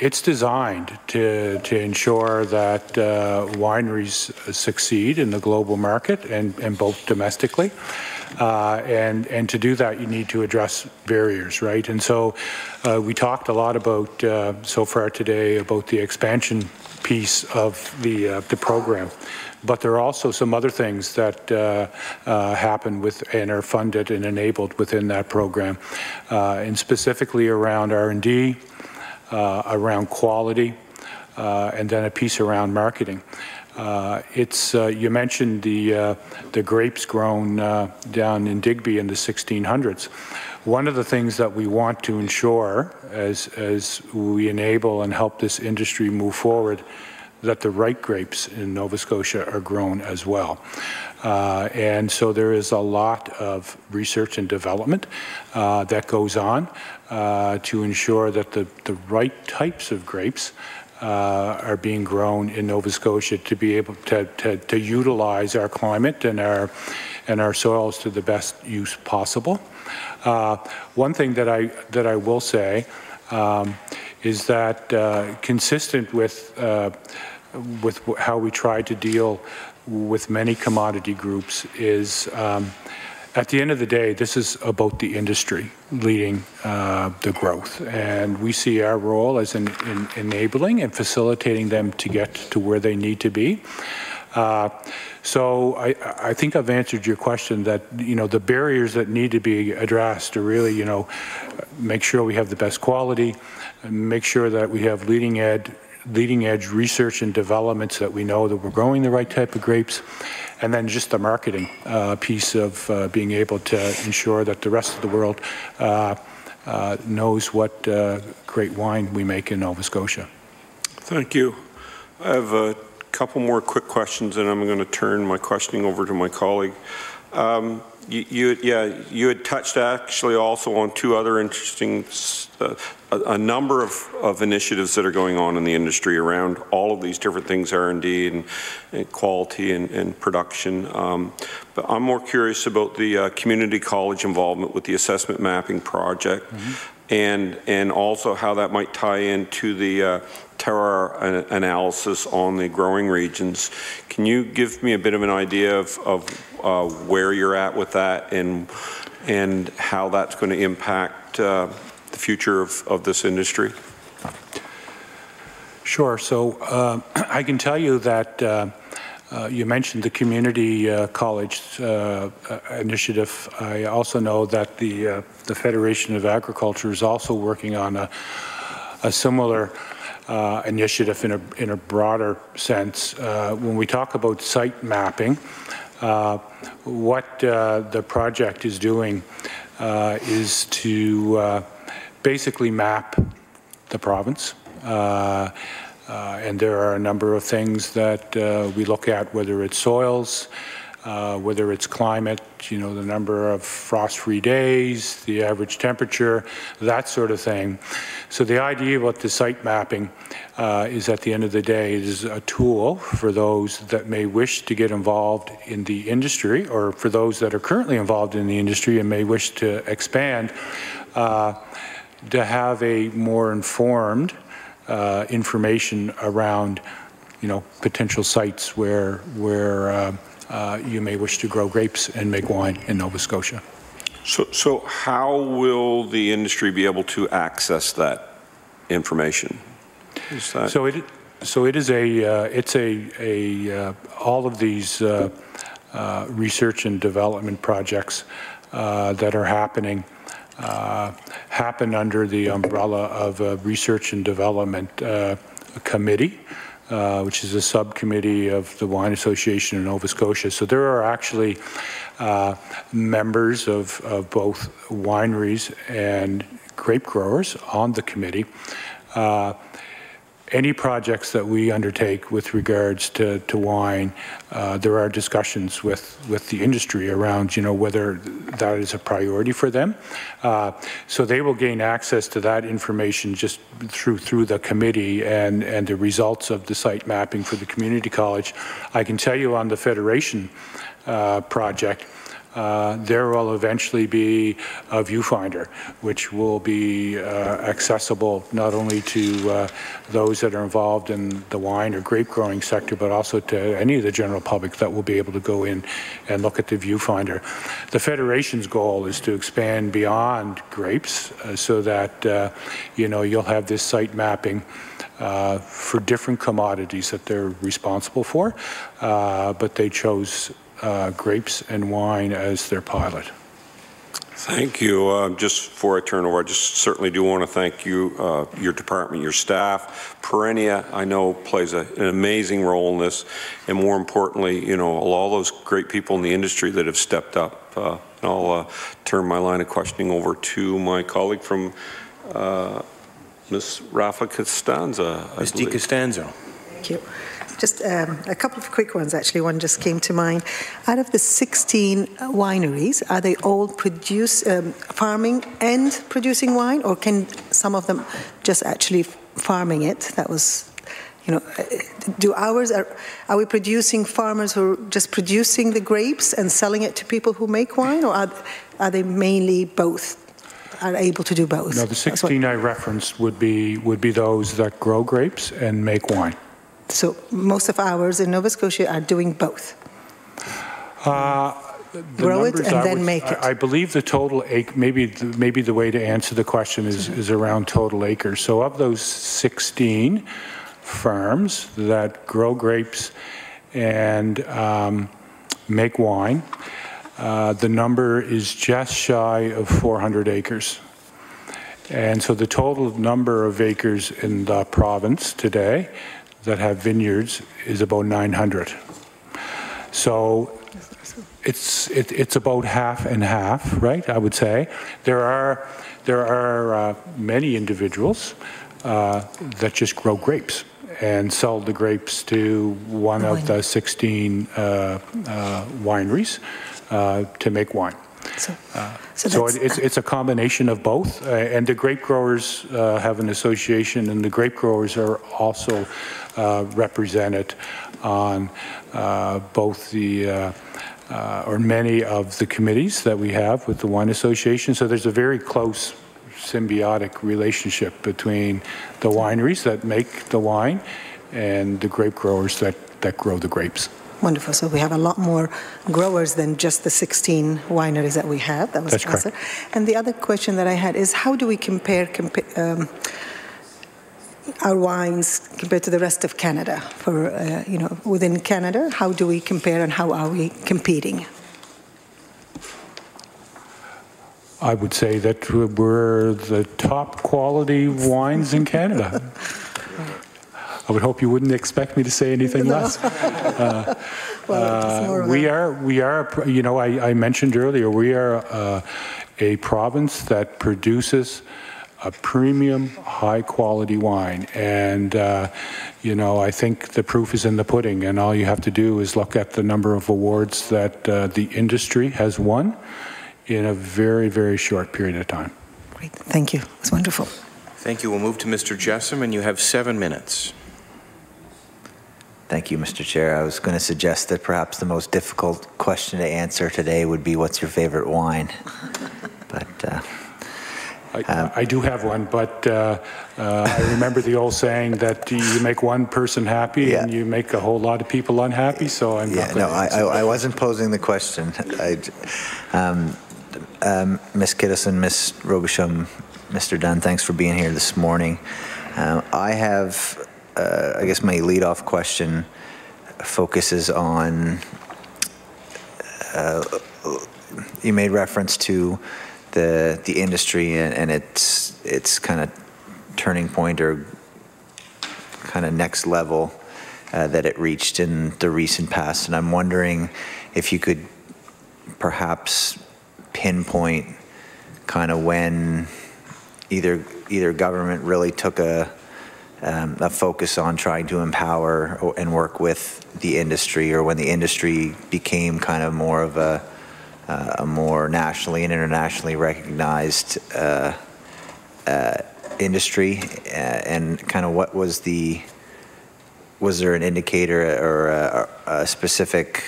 it's designed to ensure that wineries succeed in the global market and both domestically. And to do that, you need to address barriers, right? And so we talked a lot about, so far today, about the expansion piece of the program. But there are also some other things that happen with and are funded and enabled within that program, and specifically around R&D, around quality, and then a piece around marketing. You mentioned the grapes grown down in Digby in the 1600s. One of the things that we want to ensure as we enable and help this industry move forward, that the right grapes in Nova Scotia are grown as well. And so there is a lot of research and development that goes on to ensure that the right types of grapes are being grown in Nova Scotia to be able to utilize our climate and our soils to the best use possible. One thing that I will say is that consistent with how we try to deal with many commodity groups is at the end of the day, this is about the industry leading the growth, and we see our role as in enabling and facilitating them to get to where they need to be. So I think I've answered your question that, you know, the barriers that need to be addressed are really, you know, make sure we have the best quality, and make sure that we have leading edge research and development so that we know that we're growing the right type of grapes, and then just the marketing piece of being able to ensure that the rest of the world knows what great wine we make in Nova Scotia. Thank you. I have a couple more quick questions, and I'm going to turn my questioning over to my colleague. You had touched actually also on two other interesting, a number of initiatives that are going on in the industry around all of these different things, R&D and quality and production. But I'm more curious about the community college involvement with the assessment mapping project, and also how that might tie into the terroir analysis on the growing regions. Can you give me a bit of an idea of where you're at with that and how that's going to impact the future of this industry? Sure. So I can tell you that you mentioned the community college initiative. I also know that the Federation of Agriculture is also working on a similar initiative in a broader sense. When we talk about site mapping, what the project is doing is to basically map the province. And there are a number of things that we look at, whether it's soils, whether it's climate, you know, the number of frost-free days, the average temperature, that sort of thing. So the idea about the site mapping is, at the end of the day, it is a tool for those that may wish to get involved in the industry, or for those that are currently involved in the industry and may wish to expand, to have a more informed information around, you know, potential sites where you may wish to grow grapes and make wine in Nova Scotia. So how will the industry be able to access that information? So it is all of these research and development projects that are happening happen under the umbrella of a research and development committee, which is a subcommittee of the Wine Association of Nova Scotia. So there are actually members of both wineries and grape growers on the committee. Any projects that we undertake with regards to wine, there are discussions with the industry around, you know, whether that is a priority for them. So they will gain access to that information just through the committee and the results of the site mapping for the community college. I can tell you on the Federation project, there will eventually be a viewfinder, which will be accessible not only to those that are involved in the wine or grape growing sector, but also to any of the general public that will be able to go in and look at the viewfinder. The Federation's goal is to expand beyond grapes so that you know, you'll have this site mapping for different commodities that they're responsible for, but they chose grapes and wine as their pilot. Thank you. Just before I turn over, I just certainly do want to thank you, your department, your staff. Perennia, I know, plays an amazing role in this, and more importantly, you know, all those great people in the industry that have stepped up. I'll turn my line of questioning over to my colleague from Ms. Rafa Costanza. Ms. Di Costanzo. Thank you. Just a couple of quick ones, actually. One just came to mind. Out of the 16 wineries, are they all farming and producing wine, or can some of them just actually farming it? That was, you know, are we producing farmers who are just producing the grapes and selling it to people who make wine, or are they mainly both? Are able to do both? No, the 16 I referenced would be those that grow grapes and make wine. So most of ours in Nova Scotia are doing both? grow it and then make it? I believe the total maybe the way to answer the question is around total acres. So of those 16 farms that grow grapes and make wine, the number is just shy of 400 acres. And so the total number of acres in the province today that have vineyards is about 900. So it's about half and half, right? I would say there are many individuals that just grow grapes and sell the grapes to one of the 16 wineries to make wine. So it's a combination of both, and the grape growers have an association, and the grape growers are also represented on both the or many of the committees that we have with the Wine Association. So there's a very close symbiotic relationship between the wineries that make the wine and the grape growers that grow the grapes. Wonderful. So we have a lot more growers than just the 16 wineries that we have. That was That's correct. And the other question that I had is, how do we compare our wines compared to the rest of Canada? For within Canada, how do we compare and how are we competing? I would say that we're the top quality wines in Canada. I would hope you wouldn't expect me to say anything less. We are, you know, I mentioned earlier, we are a province that produces a premium, high-quality wine. And, you know, I think the proof is in the pudding, and all you have to do is look at the number of awards that the industry has won in a very, very short period of time. Great. Thank you. It's wonderful. Thank you. We'll move to Mr. Jessam, and you have 7 minutes. Thank you, Mr. Chair. I was going to suggest that perhaps the most difficult question to answer today would be, what's your favorite wine? But I do have one, but I remember the old saying that you make one person happy and you make a whole lot of people unhappy, so I'm not going to answer. I wasn't posing the question. Ms. Kittilsen, Ms. Robichaud, Mr. Dunn, thanks for being here this morning. I have, I guess my lead-off question focuses on, you made reference to the industry and its kind of turning point or kind of next level that it reached in the recent past. And I'm wondering if you could perhaps pinpoint kind of when either government really took a focus on trying to empower and work with the industry, or when the industry became kind of more of a more nationally and internationally recognized industry, and kind of what was there an indicator or a specific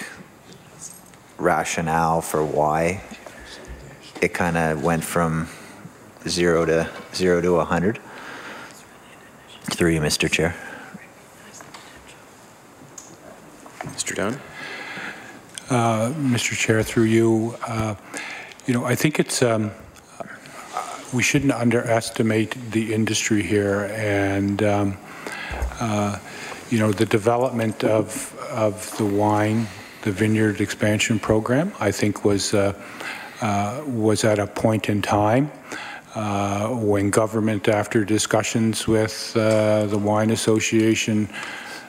rationale for why it kind of went from 0 to 100? Through you, Mr. Chair. Mr. Dunn? Mr. Chair, through you, you know, I think it's, we shouldn't underestimate the industry here, and, you know, the development of the wine, the vineyard expansion program, I think was at a point in time when government, after discussions with the Wine Association,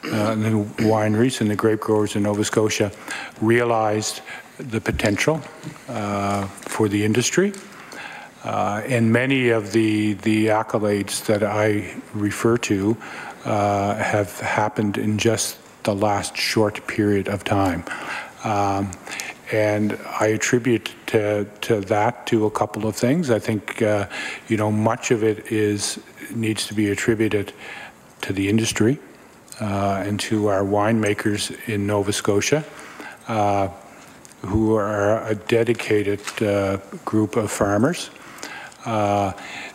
the wineries and the grape growers in Nova Scotia, realized the potential for the industry. And many of the accolades that I refer to have happened in just the last short period of time. And I attribute to that to a couple of things. I think, you know, much of it needs to be attributed to the industry and to our winemakers in Nova Scotia, who are a dedicated group of farmers.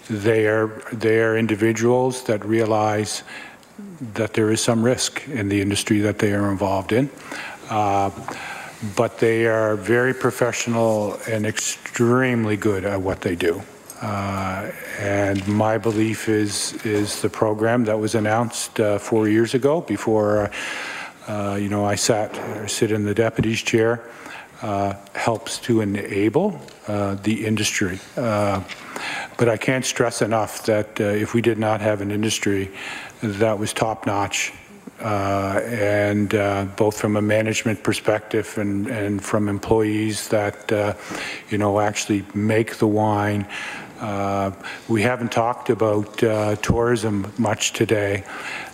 They are individuals that realize that there is some risk in the industry that they are involved in. but they are very professional and extremely good at what they do. And my belief is the program that was announced 4 years ago, before I sit in the deputy's chair, helps to enable the industry. But I can't stress enough that if we did not have an industry that was top-notch, and both from a management perspective and from employees that actually make the wine. We haven't talked about tourism much today,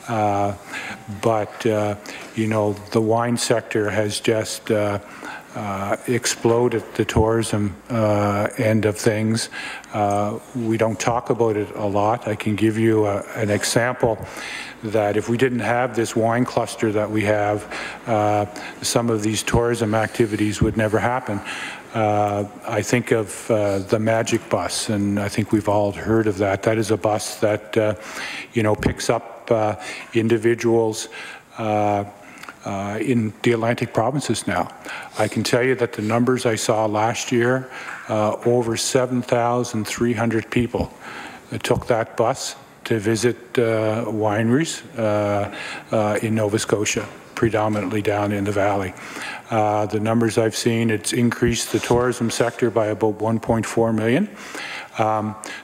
but the wine sector has just exploded the tourism end of things. We don't talk about it a lot. I can give you an example that if we didn't have this wine cluster that we have, some of these tourism activities would never happen. I think of the Magic Bus, and I think we've all heard of that. That is a bus that, picks up individuals in the Atlantic provinces now. I can tell you that the numbers I saw last year, over 7,300 people took that bus to visit wineries in Nova Scotia, predominantly down in the valley. The numbers I've seen, it's increased the tourism sector by about 1.4 million.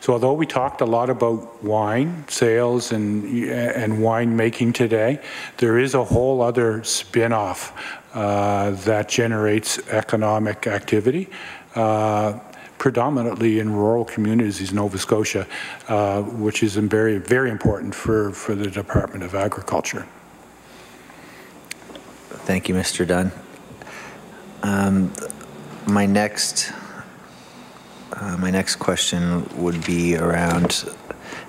So although we talked a lot about wine sales and wine making today, there is a whole other spin-off that generates economic activity, predominantly in rural communities in Nova Scotia, which is very, very important for the Department of Agriculture. Thank you, Mr. Dunn. My next question would be around,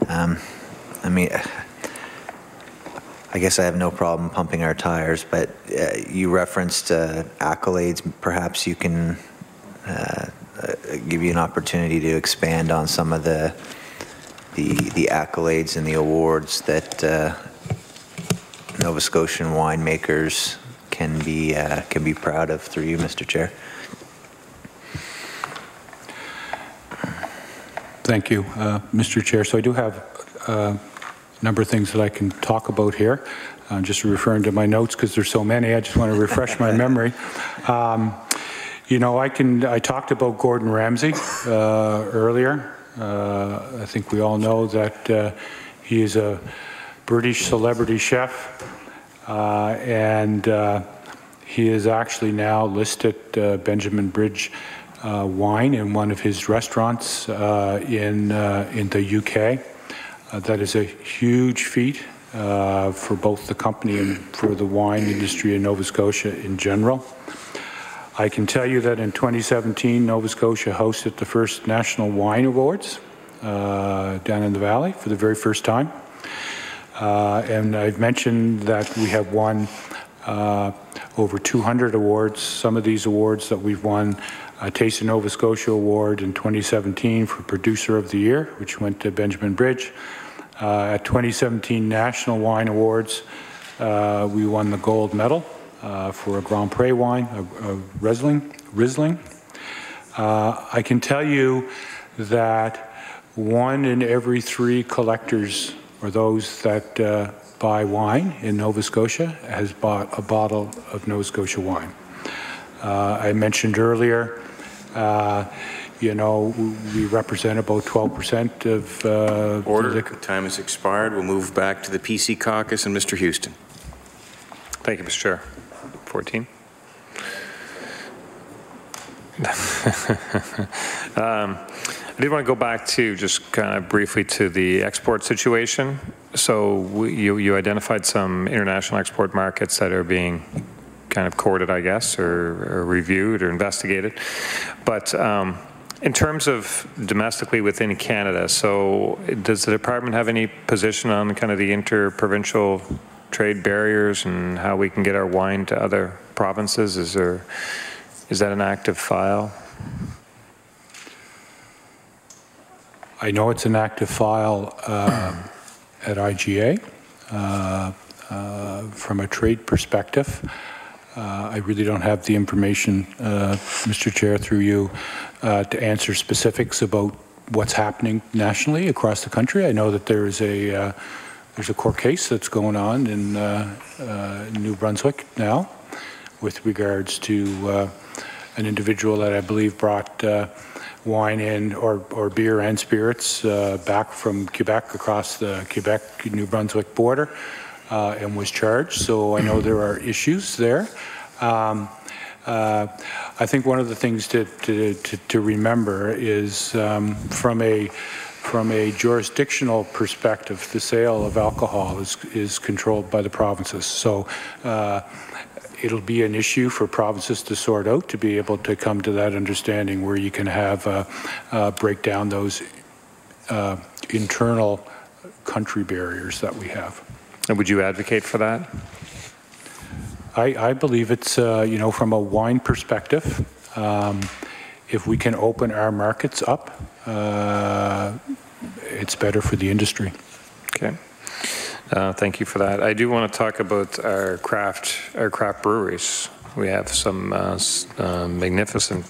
I guess I have no problem pumping our tires, but you referenced accolades. Perhaps you can give you an opportunity to expand on some of the accolades and the awards that Nova Scotian winemakers can be proud of through you, Mr. Chair. Thank you, Mr. Chair. So I do have a number of things that I can talk about here. I'm just referring to my notes because there's so many. I just want to refresh my memory. I talked about Gordon Ramsay earlier. I think we all know that he is a British celebrity chef, and he is actually now listed Benjamin Bridge wine in one of his restaurants in the UK. That is a huge feat for both the company and for the wine industry in Nova Scotia in general. I can tell you that in 2017, Nova Scotia hosted the first National Wine Awards down in the Valley for the very first time. And I've mentioned that we have won over 200 awards. Some of these awards that we've won, Taste of Nova Scotia Award in 2017 for Producer of the Year, which went to Benjamin Bridge. At 2017 National Wine Awards, we won the gold medal for a Grand Prix wine, a Riesling. I can tell you that 1 in every 3 collectors, or those that buy wine in Nova Scotia, has bought a bottle of Nova Scotia wine. I mentioned earlier, we represent about 12% of... Order. Time has expired. We'll move back to the PC Caucus and Mr. Houston. Thank you, Mr. Chair. 14. I did want to go back to just kind of briefly to the export situation. So you identified some international export markets that are being kind of courted, I guess, or reviewed or investigated. But in terms of domestically within Canada, so does the department have any position on kind of the inter-provincial trade barriers and how we can get our wine to other provinces? Is that an active file? I know it's an active file at IGA from a trade perspective. I really don't have the information, Mr. Chair, through you, to answer specifics about what's happening nationally across the country. I know that there's a court case that's going on in New Brunswick now with regards to an individual that I believe brought wine in or beer and spirits back from Quebec across the Quebec-New Brunswick border and was charged. So I know there are issues there. I think one of the things to remember is from a jurisdictional perspective, the sale of alcohol is controlled by the provinces. So it'll be an issue for provinces to sort out, to be able to come to that understanding where you can have break down those internal country barriers that we have. And would you advocate for that? I believe it's, from a wine perspective, if we can open our markets up, it's better for the industry. Okay. Thank you for that. I do want to talk about our craft breweries. We have some magnificent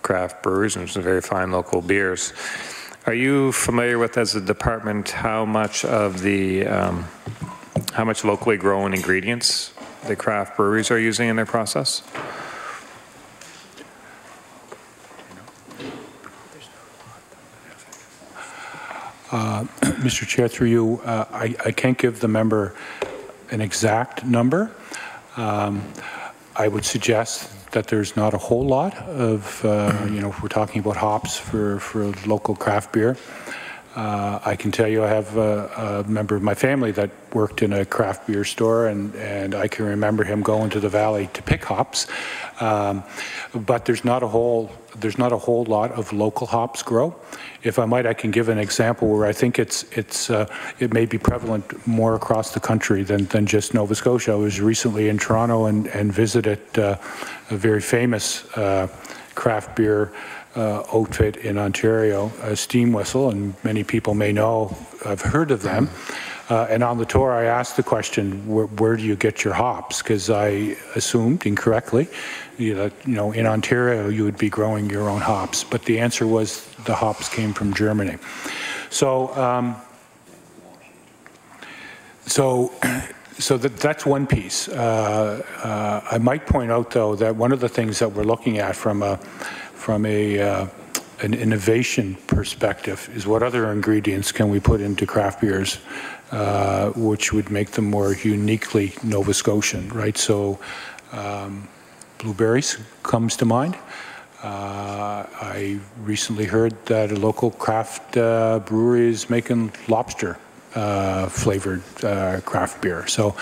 craft breweries and some very fine local beers. Are you familiar with, as a department, how much locally grown ingredients the craft breweries are using in their process? Mr. Chair, through you, I can't give the member an exact number. I would suggest that there's not a whole lot of, if we're talking about hops for local craft beer. I can tell you I have a member of my family that worked in a craft beer store, and I can remember him going to the valley to pick hops. But there's not a whole lot of local hops grow. If I might, I can give an example where I think it may be prevalent more across the country than just Nova Scotia. I was recently in Toronto and visited a very famous craft beer outfit in Ontario, Steam Whistle, and many people may know, I've heard of them. And on the tour, I asked the question, where do you get your hops? Because I assumed incorrectly that, in Ontario, you would be growing your own hops. But the answer was the hops came from Germany. So that's one piece. I might point out, though, that one of the things that we're looking at from an innovation perspective is what other ingredients can we put into craft beers which would make them more uniquely Nova Scotian, right? So blueberries comes to mind. I recently heard that a local craft brewery is making lobster flavored craft beer. So,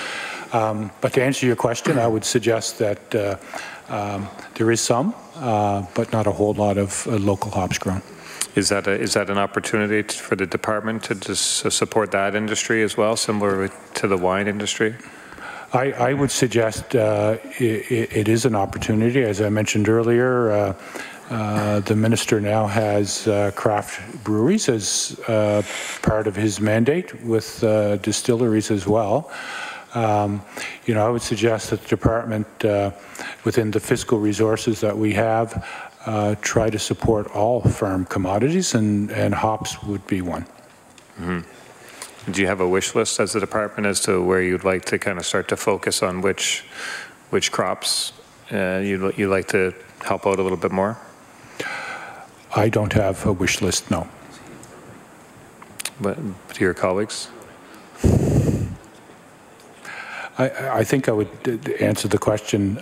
but to answer your question, I would suggest that there is some, but not a whole lot of local hops grown. Is that an opportunity for the department to just support that industry as well, similar to the wine industry? I would suggest it is an opportunity. As I mentioned earlier, the minister now has craft breweries as part of his mandate, with distilleries as well. I would suggest that the department, within the fiscal resources that we have, try to support all farm commodities, and hops would be one. Mm-hmm. Do you have a wish list as a department as to where you'd like to kind of start to focus on which crops you'd like to help out a little bit more? I don't have a wish list, no. But to your colleagues? I think I would answer the question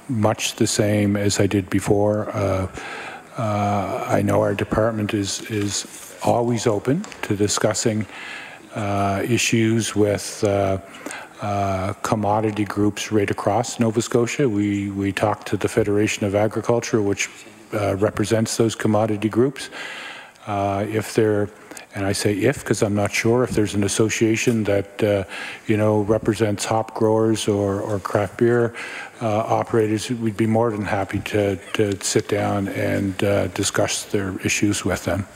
much the same as I did before. I know our department is always open to discussing issues with commodity groups right across Nova Scotia. We talk to the Federation of Agriculture, which represents those commodity groups. If they're, and I say if because I'm not sure, if there's an association that represents hop growers or craft beer operators, we'd be more than happy to sit down and discuss their issues with them.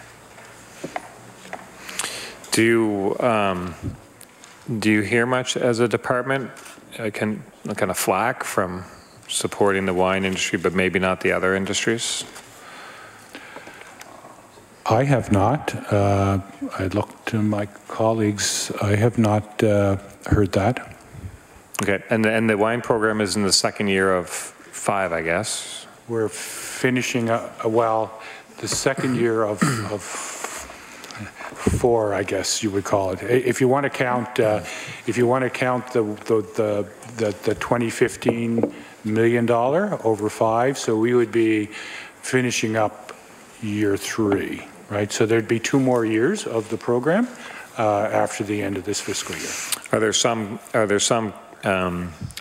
Do you hear much as a department kind of flack from supporting the wine industry, but maybe not the other industries? I have not. I looked to my colleagues. I have not heard that. Okay, and the wine program is in the second year of 5, I guess. We're finishing well, the second year of 4, I guess you would call it. If you want to count, the 2015 $1 million over 5, so we would be finishing up year 3, right? So there'd be 2 more years of the program after the end of this fiscal year. Are there some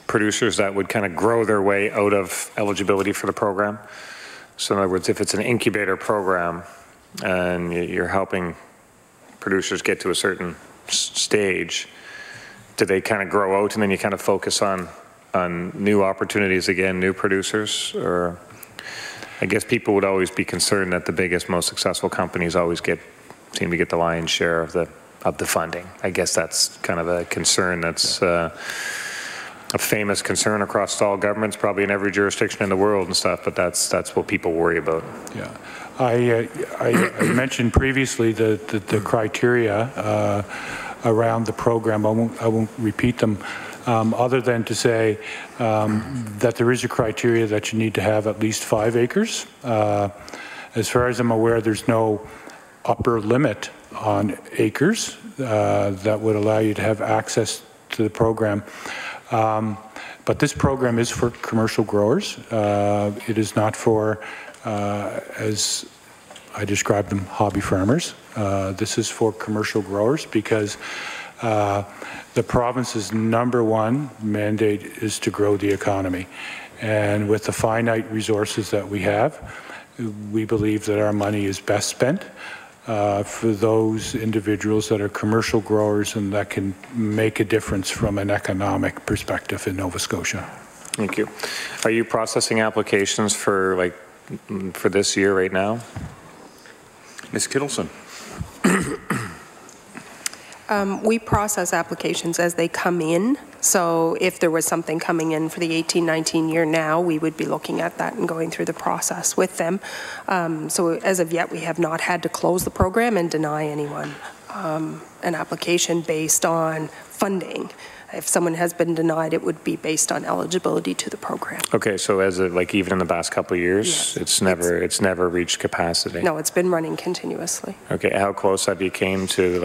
producers that would kind of grow their way out of eligibility for the program? So in other words, if it's an incubator program and you're helping producers get to a certain stage, do they kind of grow out and then you kind of focus on new opportunities again, new producers? Or I guess people would always be concerned that the biggest, most successful companies always seem to get the lion's share of the funding. I guess that's kind of a concern that's a famous concern across all governments, probably in every jurisdiction in the world and stuff, but that's what people worry about. Yeah. I mentioned previously the criteria around the program. I won't repeat them, other than to say that there is a criteria that you need to have at least 5 acres. As far as I'm aware, there's no upper limit on acres that would allow you to have access to the program. But this program is for commercial growers. It is not for, as I described them, hobby farmers. This is for commercial growers because the province's #1 mandate is to grow the economy. And with the finite resources that we have, we believe that our money is best spent for those individuals that are commercial growers and that can make a difference from an economic perspective in Nova Scotia. Thank you. Are you processing applications for this year right now? Ms. Kittilsen. We process applications as they come in. So if there was something coming in for the 18-19 year now, we would be looking at that and going through the process with them. So as of yet, we have not had to close the program and deny anyone an application based on funding. If someone has been denied, it would be based on eligibility to the program. Okay, so as of even in the past couple of years, yes, it's never reached capacity. No, it's been running continuously. Okay, how close have you came to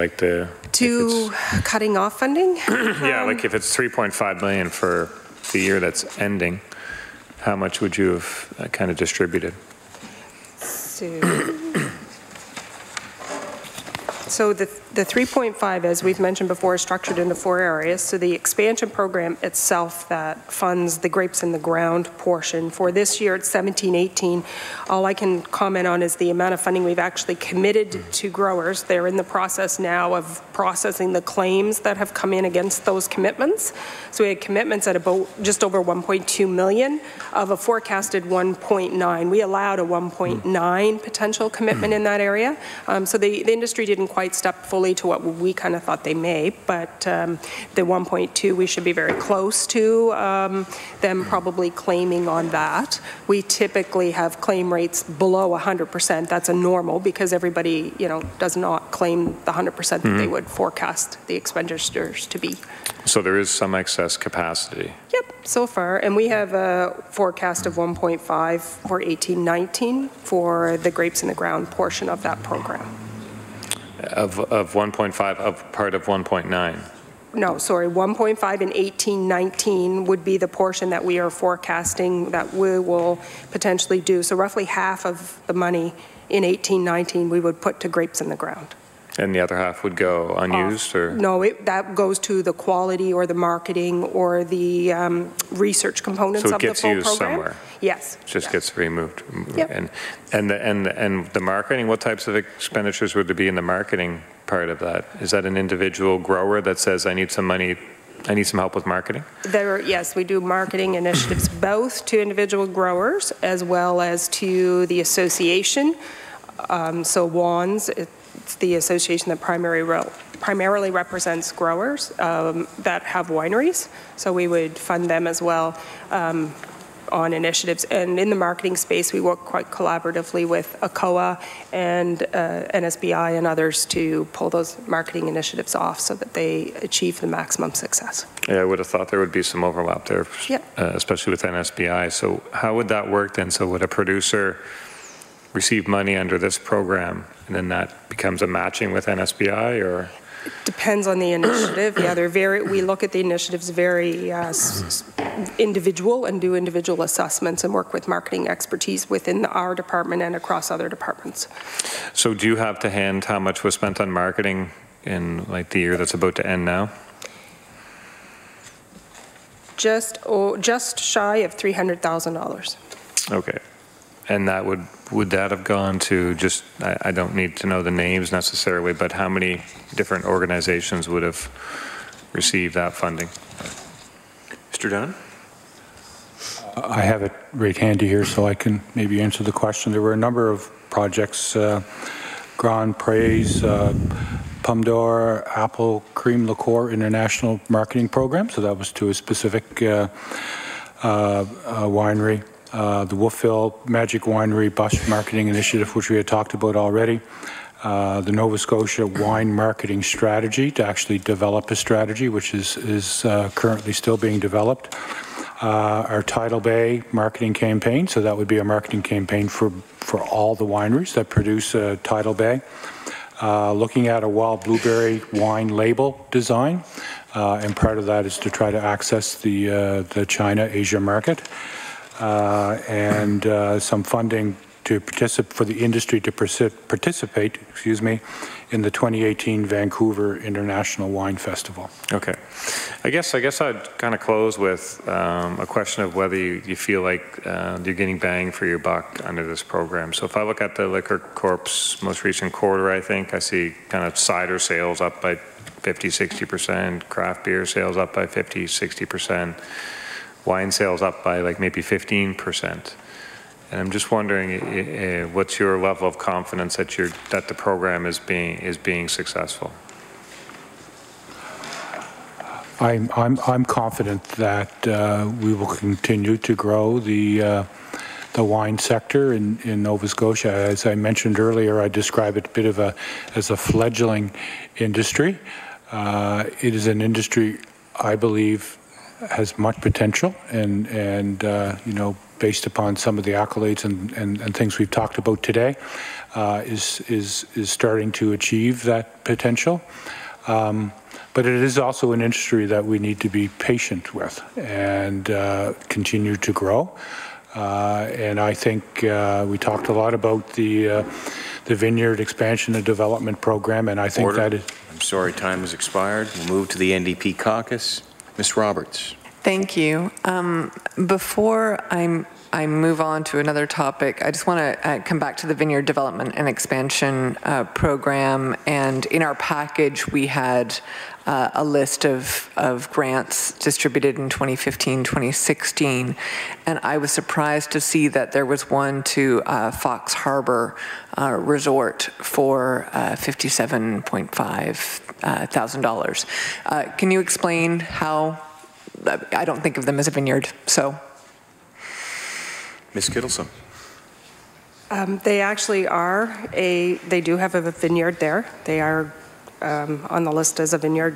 cutting off funding? Yeah, if it's 3.5 million for the year that's ending, how much would you have kind of distributed? So the 3.5, as we've mentioned before, is structured into 4 areas. So the expansion program itself that funds the grapes in the ground portion. For this year, it's 17-18. All I can comment on is the amount of funding we've actually committed to growers. They're in the process now of processing the claims that have come in against those commitments. So we had commitments at about just over 1.2 million of a forecasted 1.9. We allowed a 1.9 potential commitment in that area. So the industry didn't quite step fully to what we kind of thought they may, but the 1.2 we should be very close to them probably claiming on that. We typically have claim rates below 100%. That's a normal because everybody does not claim the 100% that they would forecast the expenditures to be. So there is some excess capacity. Yep, so far, and we have a forecast of 1.5 for 18-19 for the grapes in the ground portion of that program. Of 1.5, of part of 1.9? No, sorry, 1.5 and 18-19 would be the portion that we are forecasting that we will potentially do. So roughly half of the money in 18-19 we would put to grapes in the ground. And the other half would go unused? Or? No, that goes to the quality or the marketing or the research components of the full program. So it gets used somewhere? Yes. It just gets removed. Yep. And the marketing, what types of expenditures would there be in the marketing part of that? Is that an individual grower that says, I need some money, I need some help with marketing? Yes, we do marketing initiatives both to individual growers as well as to the association. So WANS, it's the association that primarily represents growers that have wineries. So we would fund them as well on initiatives. And in the marketing space, we work quite collaboratively with ACOA and NSBI and others to pull those marketing initiatives off so that they achieve the maximum success. Yeah, I would have thought there would be some overlap there, yep. Especially with NSBI. So how would that work then? So would a producer receive money under this program and then that becomes a matching with NSBI, or? It depends on the initiative. Yeah, we look at the initiatives very individual and do individual assessments and work with marketing expertise within our department and across other departments. So do you have to hand how much was spent on marketing in like the year that's about to end now? Just shy of $300,000. Okay. And that would that have gone to just, I don't need to know the names necessarily, but how many different organizations would have received that funding? Mr. Dunn? I have it right handy here so I can maybe answer the question. There were a number of projects, Grand Prix, Pomme d'Or, Apple Cream Liqueur International Marketing Program, so that was to a specific winery. The Wolfville Magic Winery Bus Marketing Initiative, which we had talked about already. The Nova Scotia Wine Marketing Strategy, to actually develop a strategy, which is currently still being developed. Our Tidal Bay marketing campaign, so that would be a marketing campaign for all the wineries that produce Tidal Bay. Looking at a wild blueberry wine label design, and part of that is to try to access the China-Asia market. And some funding to for the industry to participate, in the 2018 Vancouver International Wine Festival. Okay, I guess I'd kind of close with a question of whether you feel like you're getting bang for your buck under this program. So if I look at the Liquor Corp's most recent quarter, I think I see kind of cider sales up by 50–60%, craft beer sales up by 50–60%. Wine sales up by like maybe 15%. And I'm just wondering, what's your level of confidence that the program is being successful? I'm confident that we will continue to grow the wine sector in Nova Scotia. As I mentioned earlier, I describe it a bit as a fledgling industry. It is an industry, I believe, has much potential, and based upon some of the accolades and things we've talked about today, is starting to achieve that potential. But it is also an industry that we need to be patient with and continue to grow. And I think we talked a lot about the Vineyard Expansion and Development Program, and I think Order. that is... I'm sorry, time has expired. We'll move to the NDP Caucus. Ms. Roberts. Thank you. Before I move on to another topic, I just want to come back to the Vineyard Development and Expansion Program. And in our package, we had a list of grants distributed in 2015-2016. And I was surprised to see that there was one to Fox Harbor Resort for $57.5 thousand. Can you explain how? I don't think of them as a vineyard, so. Ms. Kittilsen. They actually are they do have a vineyard there. They are on the list as a vineyard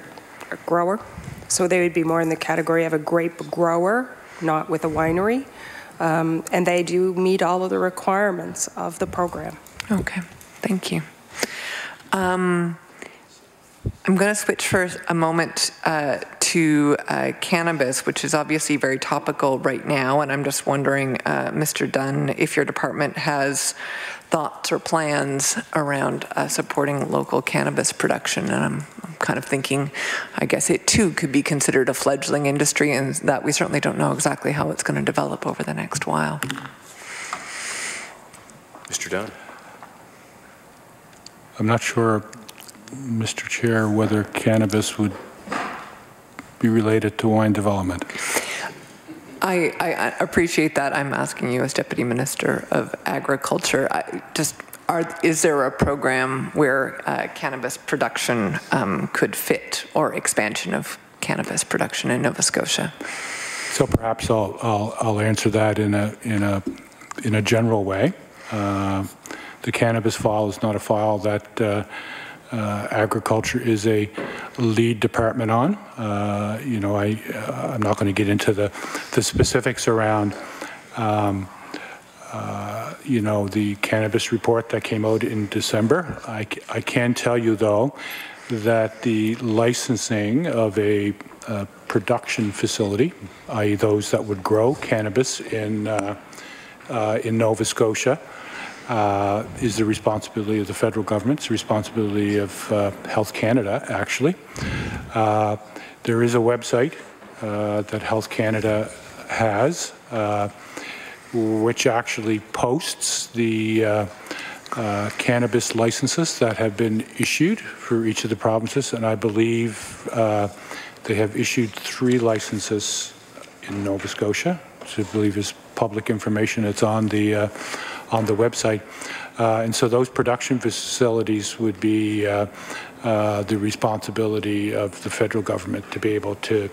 grower. So they would be more in the category of a grape grower, not with a winery. And they do meet all of the requirements of the program. Okay, thank you. I'm going to switch for a moment to cannabis, which is obviously very topical right now, and I'm just wondering, Mr. Dunn, if your department has thoughts or plans around supporting local cannabis production. And I'm kind of thinking, I guess it too could be considered a fledgling industry, and that we certainly don't know exactly how it's going to develop over the next while. Mr. Dunn. I'm not sure, Mr. Chair, whether cannabis would be related to wine development. I appreciate that. I'm asking you as Deputy Minister of Agriculture. is there a program where cannabis production could fit, or expansion of cannabis production in Nova Scotia? So perhaps I'll answer that in a general way. The cannabis file is not a file that agriculture is a lead department on. You know, I'm not going to get into the specifics around you know, the cannabis report that came out in December. I can tell you, though, that the licensing of a production facility, i.e. those that would grow cannabis in Nova Scotia, is the responsibility of the federal government. It's the responsibility of Health Canada, actually. There is a website that Health Canada has, which actually posts the cannabis licenses that have been issued for each of the provinces, and I believe they have issued 3 licenses in Nova Scotia, which I believe is public information. It's on the website, and so those production facilities would be the responsibility of the federal government to be able to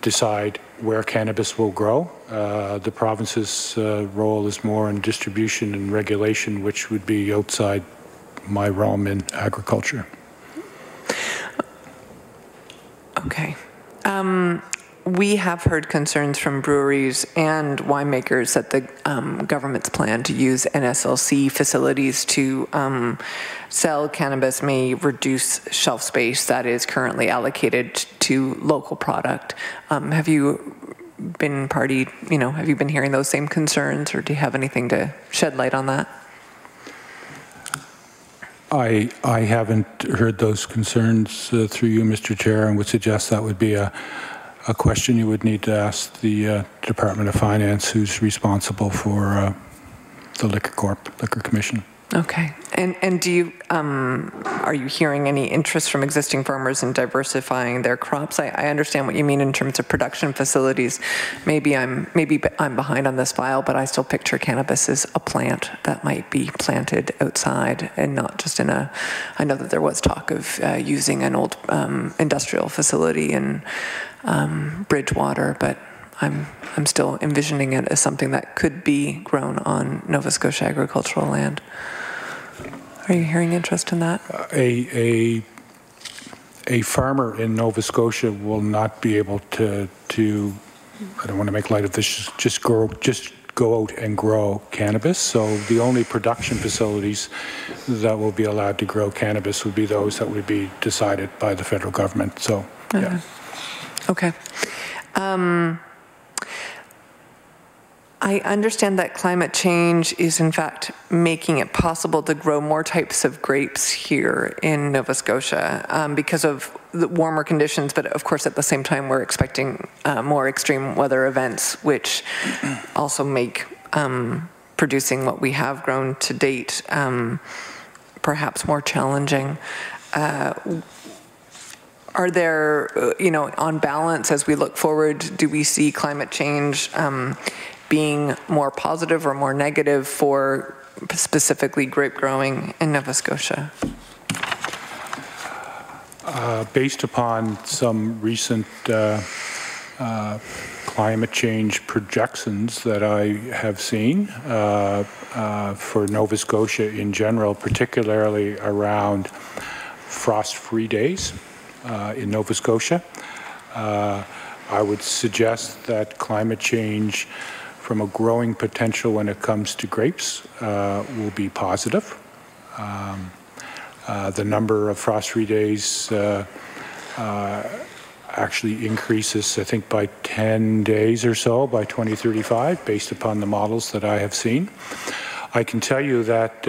decide where cannabis will grow. The province's role is more in distribution and regulation, which would be outside my realm in agriculture. Okay. We have heard concerns from breweries and winemakers that the government's plan to use NSLC facilities to sell cannabis may reduce shelf space that is currently allocated to local product. Have you been have you been hearing those same concerns, or do you have anything to shed light on that? I haven't heard those concerns through you, Mr. Chair, and would suggest that would be a question you would need to ask the Department of Finance, who's responsible for the Liquor Commission. Okay. And do you are you hearing any interest from existing farmers in diversifying their crops? I understand what you mean in terms of production facilities. Maybe I'm behind on this file, but I still picture cannabis as a plant that might be planted outside and not just in a. I know that there was talk of using an old industrial facility in Bridgewater, but I'm still envisioning it as something that could be grown on Nova Scotia agricultural land. Are you hearing interest in that? A farmer in Nova Scotia will not be able to I don't want to make light of this, just go out and grow cannabis. So the only production facilities that will be allowed to grow cannabis would be those that would be decided by the federal government. So, yeah. Okay. I understand that climate change is in fact making it possible to grow more types of grapes here in Nova Scotia because of the warmer conditions, but of course at the same time we're expecting more extreme weather events, which also make producing what we have grown to date perhaps more challenging. Are there, on balance, as we look forward, do we see climate change being more positive or more negative for specifically grape growing in Nova Scotia? Based upon some recent climate change projections that I have seen for Nova Scotia in general, particularly around frost-free days in Nova Scotia, I would suggest that climate change from a growing potential when it comes to grapes will be positive. The number of frost-free days actually increases, I think, by 10 days or so by 2035, based upon the models that I have seen. I can tell you that,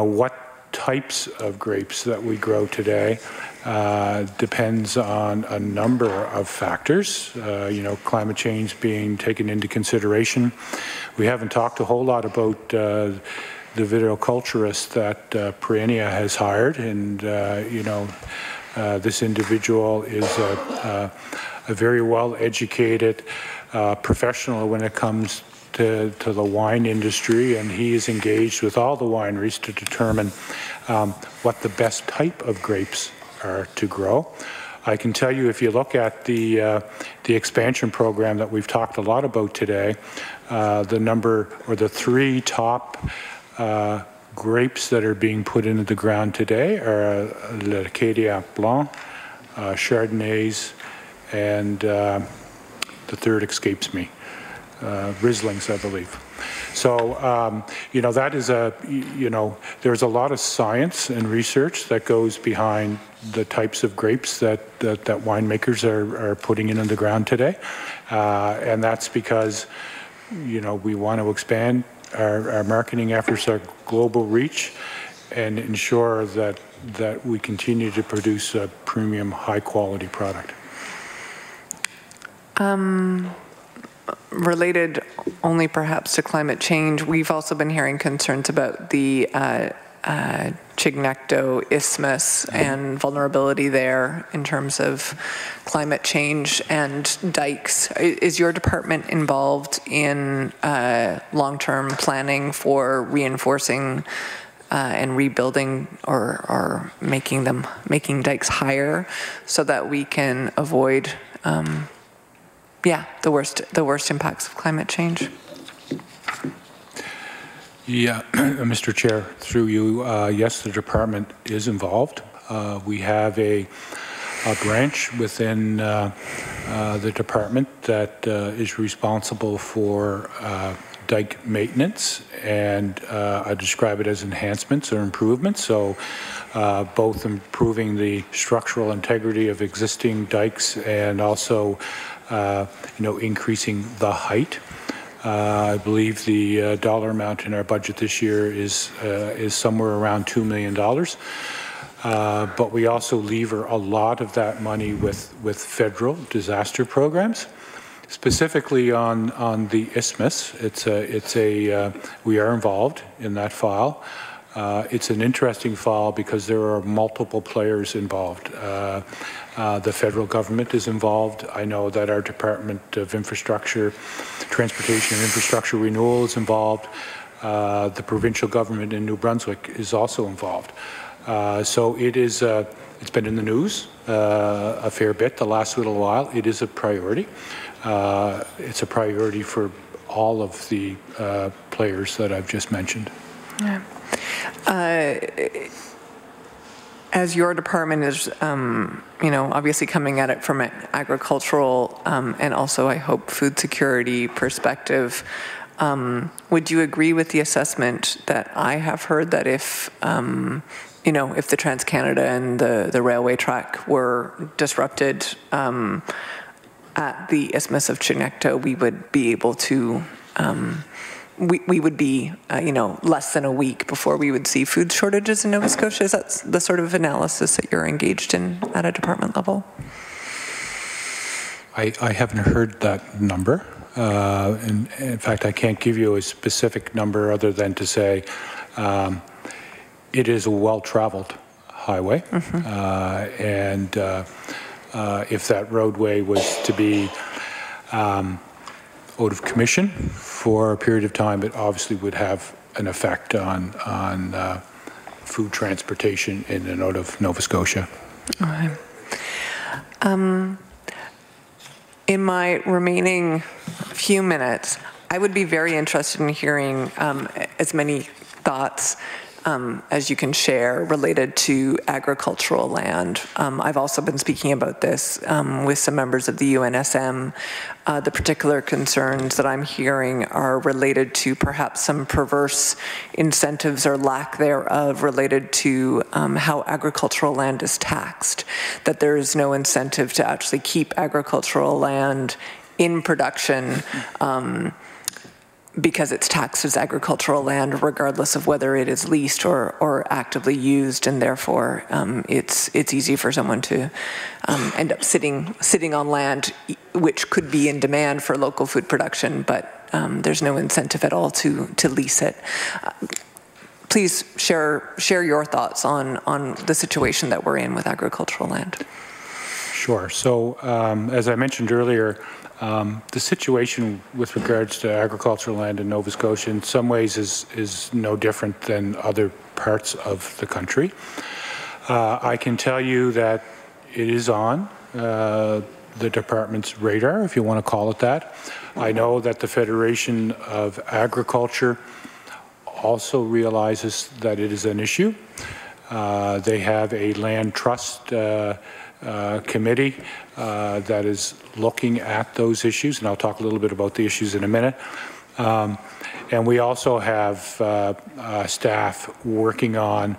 what types of grapes that we grow today depends on a number of factors, climate change being taken into consideration. We haven't talked a whole lot about the viticulturist that Perennia has hired, and this individual is a very well-educated professional when it comes to the wine industry, and he is engaged with all the wineries to determine what the best type of grapes are to grow. I can tell you, if you look at the expansion program that we've talked a lot about today, the 3 top grapes that are being put into the ground today are l'Arcadia Blanc, Chardonnays, and the third escapes me, Rieslings, I believe. So, that is there's a lot of science and research that goes behind the types of grapes that winemakers are putting into the ground today. And that's because, we want to expand our marketing efforts, our global reach, and ensure that we continue to produce a premium, high-quality product. Related only perhaps to climate change, we've also been hearing concerns about the Chignecto Isthmus and vulnerability there in terms of climate change and dikes. Is your department involved in long-term planning for reinforcing and rebuilding or making dikes higher so that we can avoid the worst impacts of climate change? Yeah, Mr. Chair, through you, yes, the department is involved. We have a branch within the department that is responsible for dike maintenance, and I describe it as enhancements or improvements. So both improving the structural integrity of existing dikes and also increasing the height. I believe the dollar amount in our budget this year is somewhere around $2 million. But we also lever a lot of that money with federal disaster programs, specifically on the Isthmus. We are involved in that file. It's an interesting file because there are multiple players involved. The federal government is involved. I know that our Department of Infrastructure, Transportation and Infrastructure Renewal is involved. The provincial government in New Brunswick is also involved. So it's been in the news a fair bit the last little while. It is a priority. It's a priority for all of the players that I've just mentioned. Yeah. As your department is, obviously coming at it from an agricultural and also, I hope, food security perspective, would you agree with the assessment that I have heard that if the Trans-Canada and the railway track were disrupted at the Isthmus of Chignecto, we would be able to we would be, less than a week before we would see food shortages in Nova Scotia? Is that the sort of analysis that you're engaged in at a department level? I haven't heard that number. In fact, I can't give you a specific number other than to say it is a well-traveled highway. Mm-hmm. And if that roadway was to be out of commission for a period of time, it obviously would have an effect on food transportation in and out of Nova Scotia. Okay. In my remaining few minutes, I would be very interested in hearing as many thoughts as you can share related to agricultural land. I've also been speaking about this with some members of the UNSM. The particular concerns that I'm hearing are related to perhaps some perverse incentives or lack thereof related to how agricultural land is taxed, that there is no incentive to actually keep agricultural land in production because it's taxed as agricultural land regardless of whether it is leased or actively used, and therefore it's easy for someone to end up sitting on land which could be in demand for local food production, but there's no incentive at all to lease it. Please share your thoughts on the situation that we're in with agricultural land. Sure. So as I mentioned earlier, the situation with regards to agricultural land in Nova Scotia in some ways is no different than other parts of the country. I can tell you that it is on the department's radar, if you want to call it that. I know that the Federation of Agriculture also realizes that it is an issue. They have a land trust committee that is looking at those issues, and I'll talk a little bit about the issues in a minute. And we also have staff working on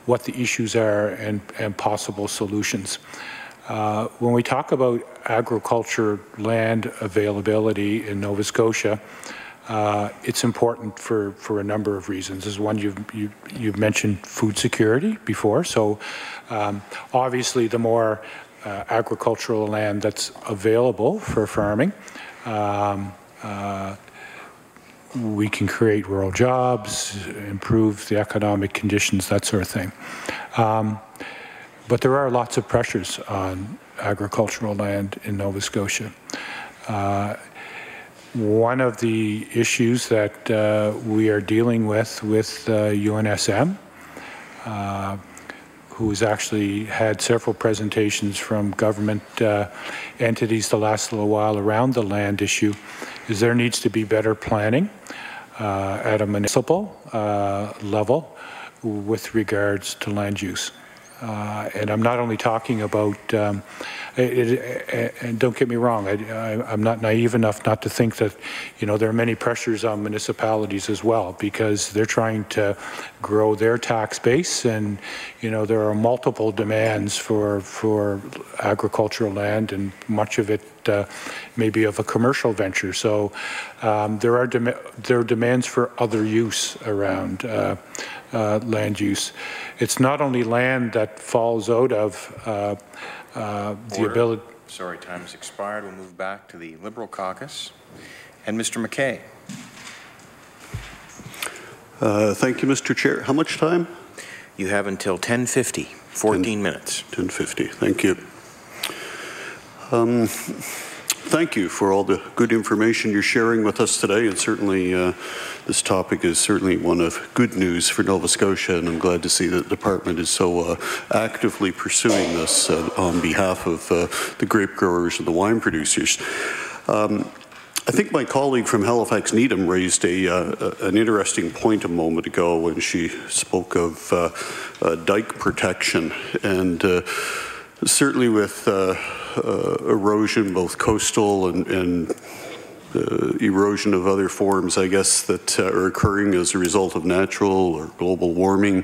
what the issues are and possible solutions. When we talk about agriculture land availability in Nova Scotia, it's important for a number of reasons. As one, you've mentioned food security before, so obviously the more agricultural land that's available for farming, we can create rural jobs, improve the economic conditions, that sort of thing. But there are lots of pressures on agricultural land in Nova Scotia. One of the issues that we are dealing with UNSM, who has actually had several presentations from government entities the last little while around the land issue, is there needs to be better planning at a municipal level with regards to land use. And I'm not only talking about, and don't get me wrong, I'm not naive enough not to think that, there are many pressures on municipalities as well, because they're trying to grow their tax base, and, there are multiple demands for agricultural land, and much of it may be of a commercial venture. So there are demands for other use around land use. It's not only land that falls out of the ability. Sorry, time has expired. We'll move back to the Liberal Caucus. And Mr. McKay. Thank you, Mr. Chair. How much time? You have until 10:50, 14 minutes. 10:50, thank you. Thank you for all the good information you're sharing with us today, and certainly this topic is certainly one of good news for Nova Scotia, and I'm glad to see that the department is so actively pursuing this on behalf of the grape growers and the wine producers. I think my colleague from Halifax Needham raised an interesting point a moment ago when she spoke of dike protection, and certainly with erosion, both coastal and erosion of other forms, I guess, that are occurring as a result of natural or global warming.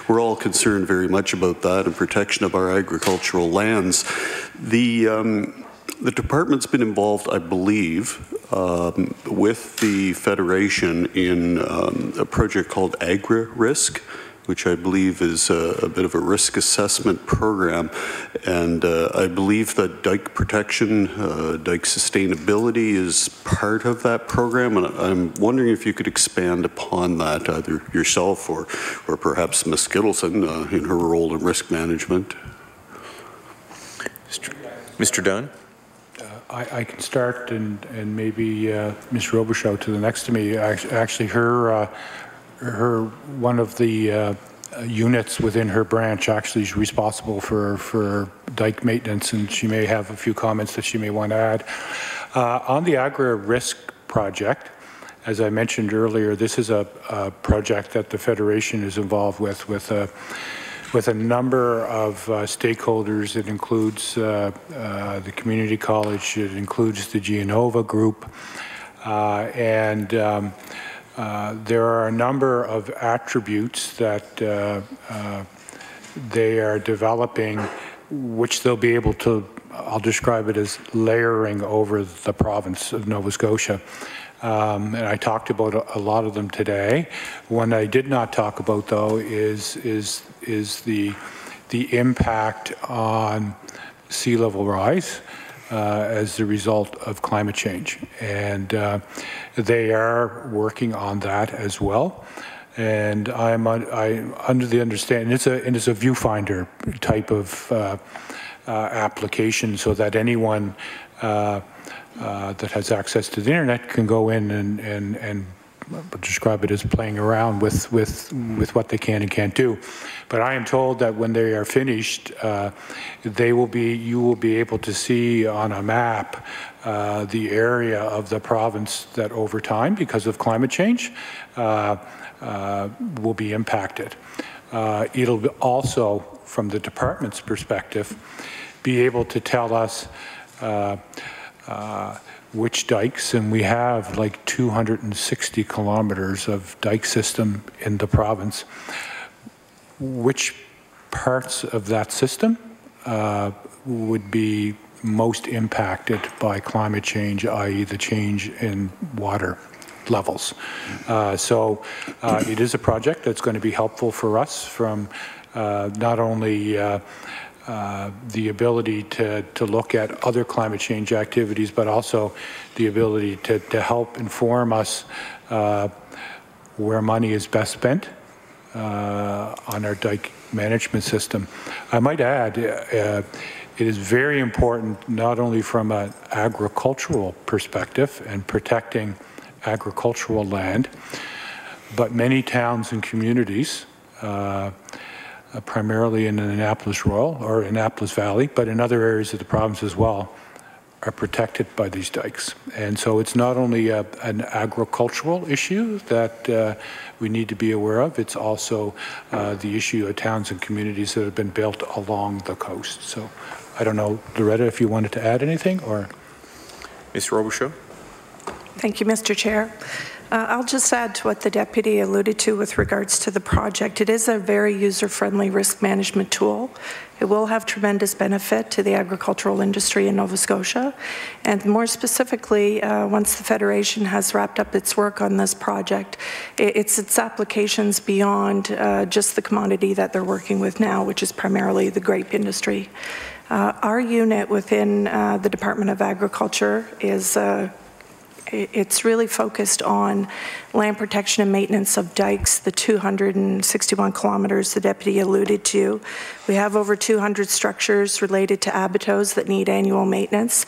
We're all concerned very much about that and protection of our agricultural lands. The department's been involved, I believe, with the Federation in a project called Agri-Risk, which I believe is a bit of a risk assessment program. And I believe that dike protection, dike sustainability is part of that program. And I'm wondering if you could expand upon that, either yourself or perhaps Ms. Kittilsen in her role in risk management. Mr. Dunn? I can start, and maybe Ms. Robichaud to the next to me. Actually, one of the units within her branch actually is responsible for dike maintenance, and she may have a few comments that she may want to add. On the Agri-Risk project, as I mentioned earlier, this is a project that the Federation is involved with a number of stakeholders. It includes the community college, it includes the Genova group, and there are a number of attributes that they are developing, which they'll be able to, I'll describe it as layering over the province of Nova Scotia. And I talked about a lot of them today. One I did not talk about, though, is the impact on sea level rise as a result of climate change. And they are working on that as well. And I'm under the understanding, it's a viewfinder type of application so that anyone that has access to the internet can go in and describe it as playing around with what they can and can't do. But I am told that when they are finished, you will be able to see on a map the area of the province that over time, because of climate change, will be impacted. It'll also, from the department's perspective, be able to tell us which dikes, and we have like 260 kilometers of dike system in the province, which parts of that system would be most impacted by climate change, i.e. the change in water levels. So it is a project that's going to be helpful for us from not only the ability to look at other climate change activities, but also the ability to help inform us where money is best spent on our dike management system. I might add, it is very important not only from an agricultural perspective and protecting agricultural land, but many towns and communities, primarily in Annapolis Royal or Annapolis Valley, but in other areas of the province as well, are protected by these dikes. And so it's not only an agricultural issue that we need to be aware of, it's also the issue of towns and communities that have been built along the coast. So I don't know, Loretta, if you wanted to add anything, or? Ms. Robichaud? Thank you, Mr. Chair. I'll just add to what the Deputy alluded to with regards to the project. It is a very user-friendly risk management tool. It will have tremendous benefit to the agricultural industry in Nova Scotia. And more specifically, once the Federation has wrapped up its work on this project, it's its applications beyond just the commodity that they're working with now, which is primarily the grape industry. Our unit within the Department of Agriculture is it's really focused on land protection and maintenance of dikes, the 261 kilometers the Deputy alluded to. We have over 200 structures related to abattoirs that need annual maintenance,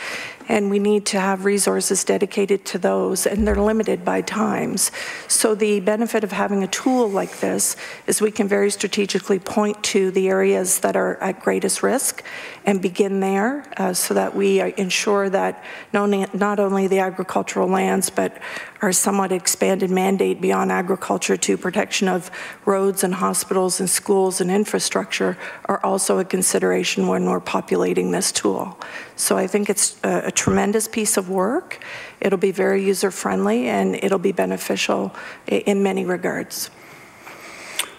and we need to have resources dedicated to those, and they're limited by times. So the benefit of having a tool like this is we can very strategically point to the areas that are at greatest risk and begin there so that we ensure that not only the agricultural lands, but our somewhat expanded mandate beyond agriculture to protection of roads and hospitals and schools and infrastructure are also a consideration when we're populating this tool. So I think it's a tremendous piece of work. It'll be very user-friendly and it'll be beneficial in many regards.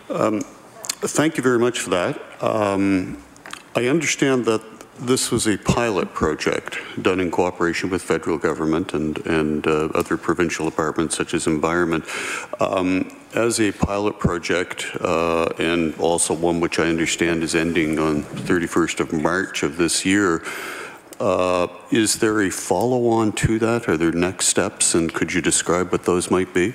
Thank you very much for that. I understand that this was a pilot project done in cooperation with federal government and other provincial departments such as environment. As a pilot project and also one which I understand is ending on 31st of March of this year, is there a follow-on to that? Are there next steps, and could you describe what those might be?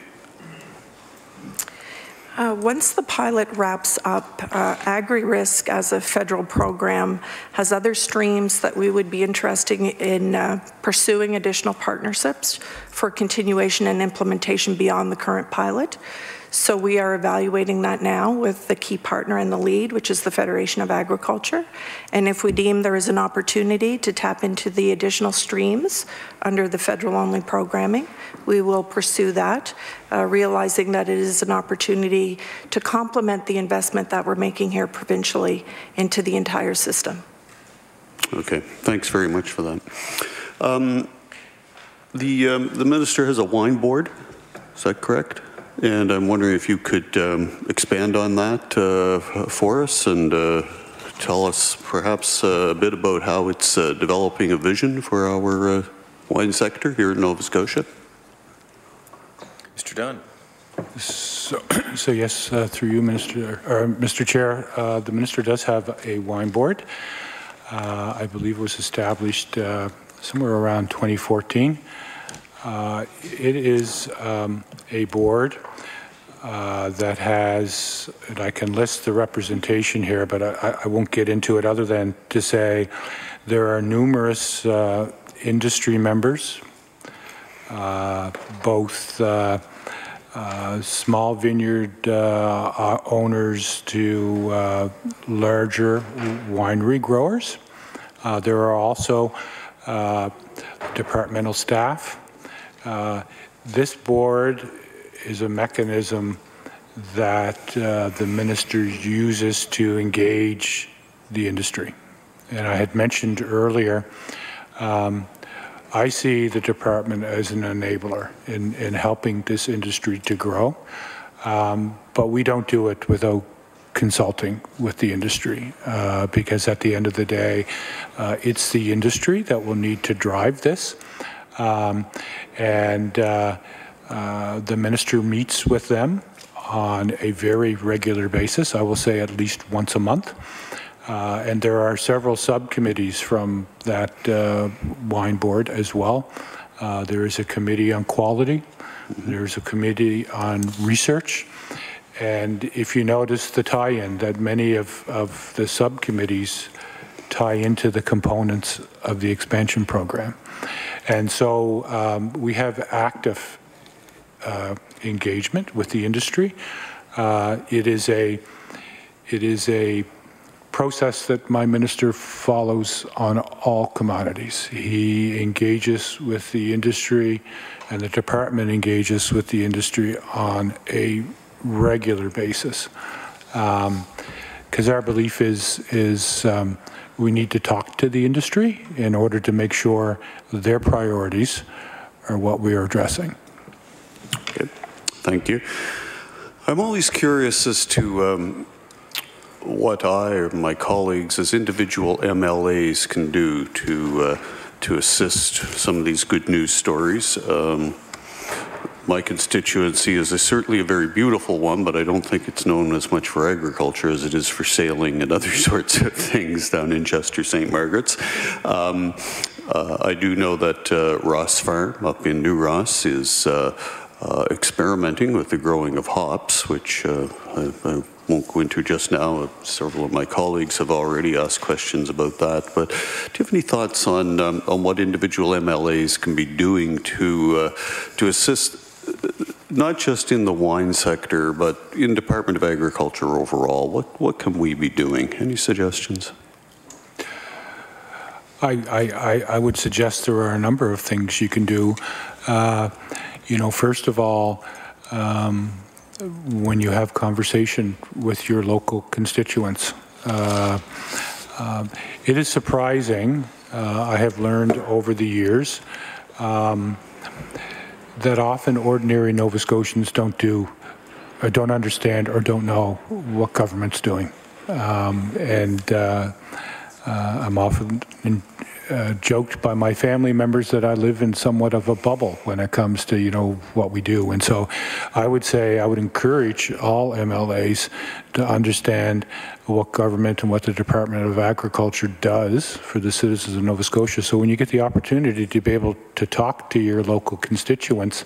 Once the pilot wraps up, Agri-Risk as a federal program has other streams that we would be interested in pursuing additional partnerships for continuation and implementation beyond the current pilot. So we are evaluating that now with the key partner in the lead, which is the Federation of Agriculture. And if we deem there is an opportunity to tap into the additional streams under the federal-only programming, we will pursue that, realizing that it is an opportunity to complement the investment that we're making here provincially into the entire system. Okay, thanks very much for that. The minister has a wine board, is that correct? And I'm wondering if you could expand on that for us and tell us perhaps a bit about how it's developing a vision for our wine sector here in Nova Scotia. Mr. Dunn. So yes, through you, Mr. Chair, the minister does have a wine board. I believe it was established somewhere around 2014. It is a board that has, and I can list the representation here, but I won't get into it other than to say there are numerous industry members, both small vineyard owners to larger winery growers. There are also departmental staff. This board is a mechanism that the minister uses to engage the industry. And I had mentioned earlier, I see the department as an enabler in helping this industry to grow, but we don't do it without consulting with the industry, because at the end of the day, it's the industry that will need to drive this. The minister meets with them on a very regular basis, I will say at least once a month. And there are several subcommittees from that wine board as well. There is a committee on quality. There's a committee on research. And if you notice the tie-in, that many of the subcommittees tie into the components of the expansion program. And so we have active engagement with the industry. It is a process that my minister follows on all commodities. He engages with the industry, and the department engages with the industry on a regular basis. Because our belief is we need to talk to the industry in order to make sure their priorities are what we are addressing. Okay. Thank you. I'm always curious as to what I or my colleagues as individual MLAs can do to assist some of these good news stories. My constituency is certainly a very beautiful one, but I don't think it's known as much for agriculture as it is for sailing and other sorts of things down in Chester St. Margaret's. I do know that Ross Farm up in New Ross is experimenting with the growing of hops, which I won't go into just now. Several of my colleagues have already asked questions about that. But do you have any thoughts on what individual MLAs can be doing to assist, not just in the wine sector, but in Department of Agriculture overall? What can we be doing? Any suggestions? I would suggest there are a number of things you can do. You know, first of all, when you have conversation with your local constituents, it is surprising, I have learned over the years, that often ordinary Nova Scotians don't understand or don't know what government's doing. I'm often joked by my family members that I live in somewhat of a bubble when it comes to, you know, what we do. And so I would say I would encourage all MLAs to understand what government and what the Department of Agriculture does for the citizens of Nova Scotia. So when you get the opportunity to be able to talk to your local constituents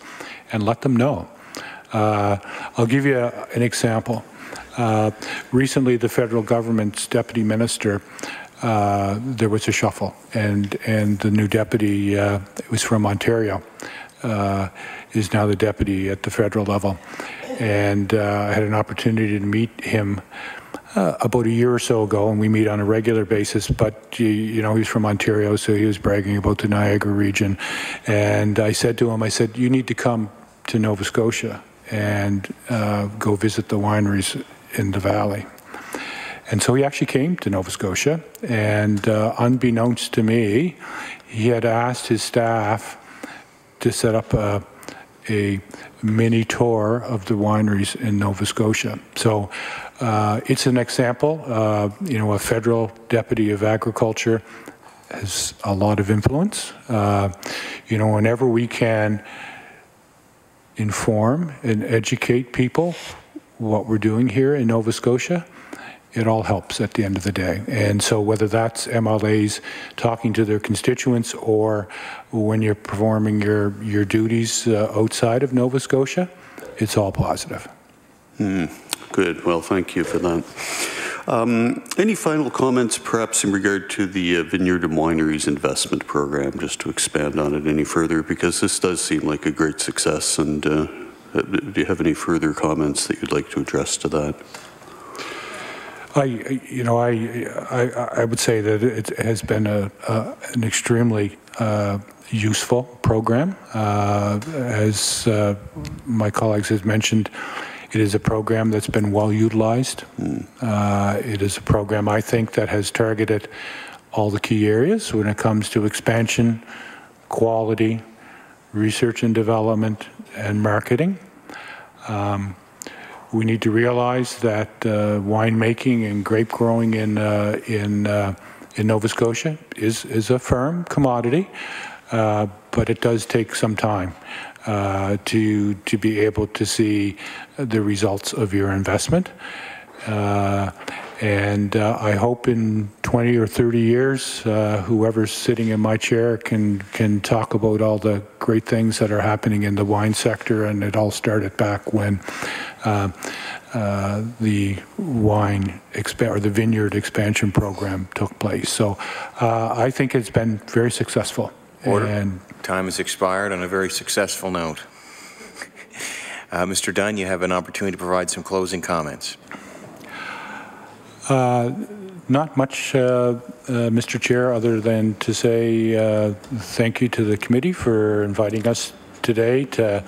and let them know. I'll give you an example. Recently, the federal government's deputy minister, there was a shuffle, and the new deputy was from Ontario, is now the deputy at the federal level. And I had an opportunity to meet him about a year or so ago, and we meet on a regular basis, but you know, he's from Ontario, so he was bragging about the Niagara region. And I said to him, I said, you need to come to Nova Scotia and go visit the wineries in the valley. And so he actually came to Nova Scotia, and unbeknownst to me, he had asked his staff to set up a mini tour of the wineries in Nova Scotia. So it's an example. You know, a federal deputy of agriculture has a lot of influence. You know, whenever we can inform and educate people what we're doing here in Nova Scotia, it all helps at the end of the day. And so whether that's MLAs talking to their constituents or when you're performing your duties outside of Nova Scotia, it's all positive. Good. Well, thank you for that. Any final comments, perhaps, in regard to the Vineyard and Wineries Investment Program, just to expand on it any further, because this does seem like a great success, and do you have any further comments that you'd like to address to that? I would say that it has been an extremely useful program. As my colleagues have mentioned, it is a program that's been well utilized. It is a program, I think, that has targeted all the key areas when it comes to expansion, quality, research and development, and marketing. We need to realize that winemaking and grape growing in Nova Scotia is a firm commodity, but it does take some time to be able to see the results of your investment. And I hope in 20 or 30 years, whoever's sitting in my chair can talk about all the great things that are happening in the wine sector, and it all started back when the the vineyard expansion program took place. So I think it's been very successful. Order. And time has expired on a very successful note. Mr. Dunn, you have an opportunity to provide some closing comments. Not much, Mr. Chair, other than to say thank you to the committee for inviting us today to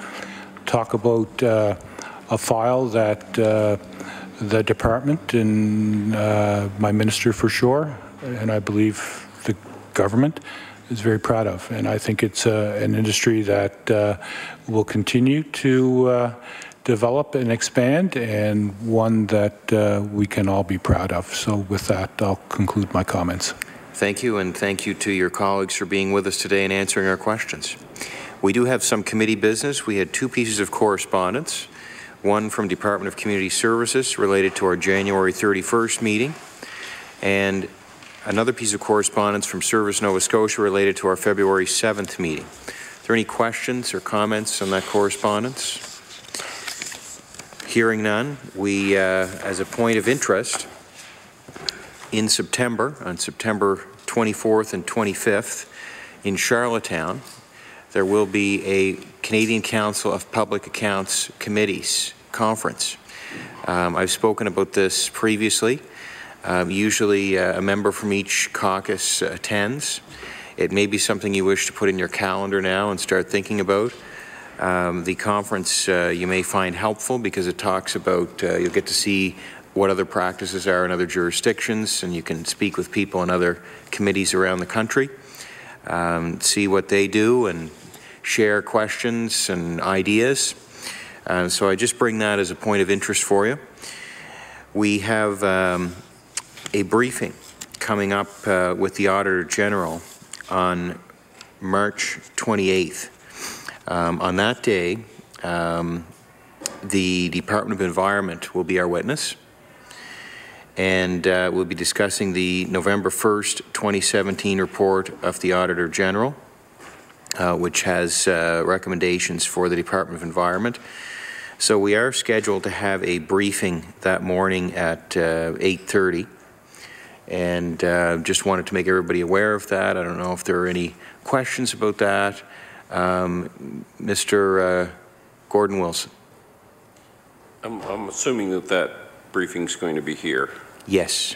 talk about a file that the department and my Minister for Sure, and I believe the government, is very proud of. And I think it's an industry that will continue to develop and expand, and one that we can all be proud of. So with that, I'll conclude my comments. Thank you, and thank you to your colleagues for being with us today and answering our questions. We do have some committee business. We had two pieces of correspondence, one from Department of Community Services related to our January 31st meeting, and another piece of correspondence from Service Nova Scotia related to our February 7th meeting. Are there any questions or comments on that correspondence? Hearing none, we, as a point of interest, in September, on September 24th and 25th, in Charlottetown, there will be a Canadian Council of Public Accounts Committees conference. I've spoken about this previously. Usually a member from each caucus attends. It may be something you wish to put in your calendar now and start thinking about. The conference you may find helpful because it talks about, you'll get to see what other practices are in other jurisdictions, and you can speak with people in other committees around the country, see what they do and share questions and ideas. So I just bring that as a point of interest for you. We have a briefing coming up with the Auditor General on March 28th. On that day, the Department of Environment will be our witness, and we'll be discussing the November 1st, 2017 report of the Auditor General, which has recommendations for the Department of Environment. So we are scheduled to have a briefing that morning at 8:30, and just wanted to make everybody aware of that. I don't know if there are any questions about that. Mr. Gordon Wilson. I'm assuming that briefing's going to be here. Yes.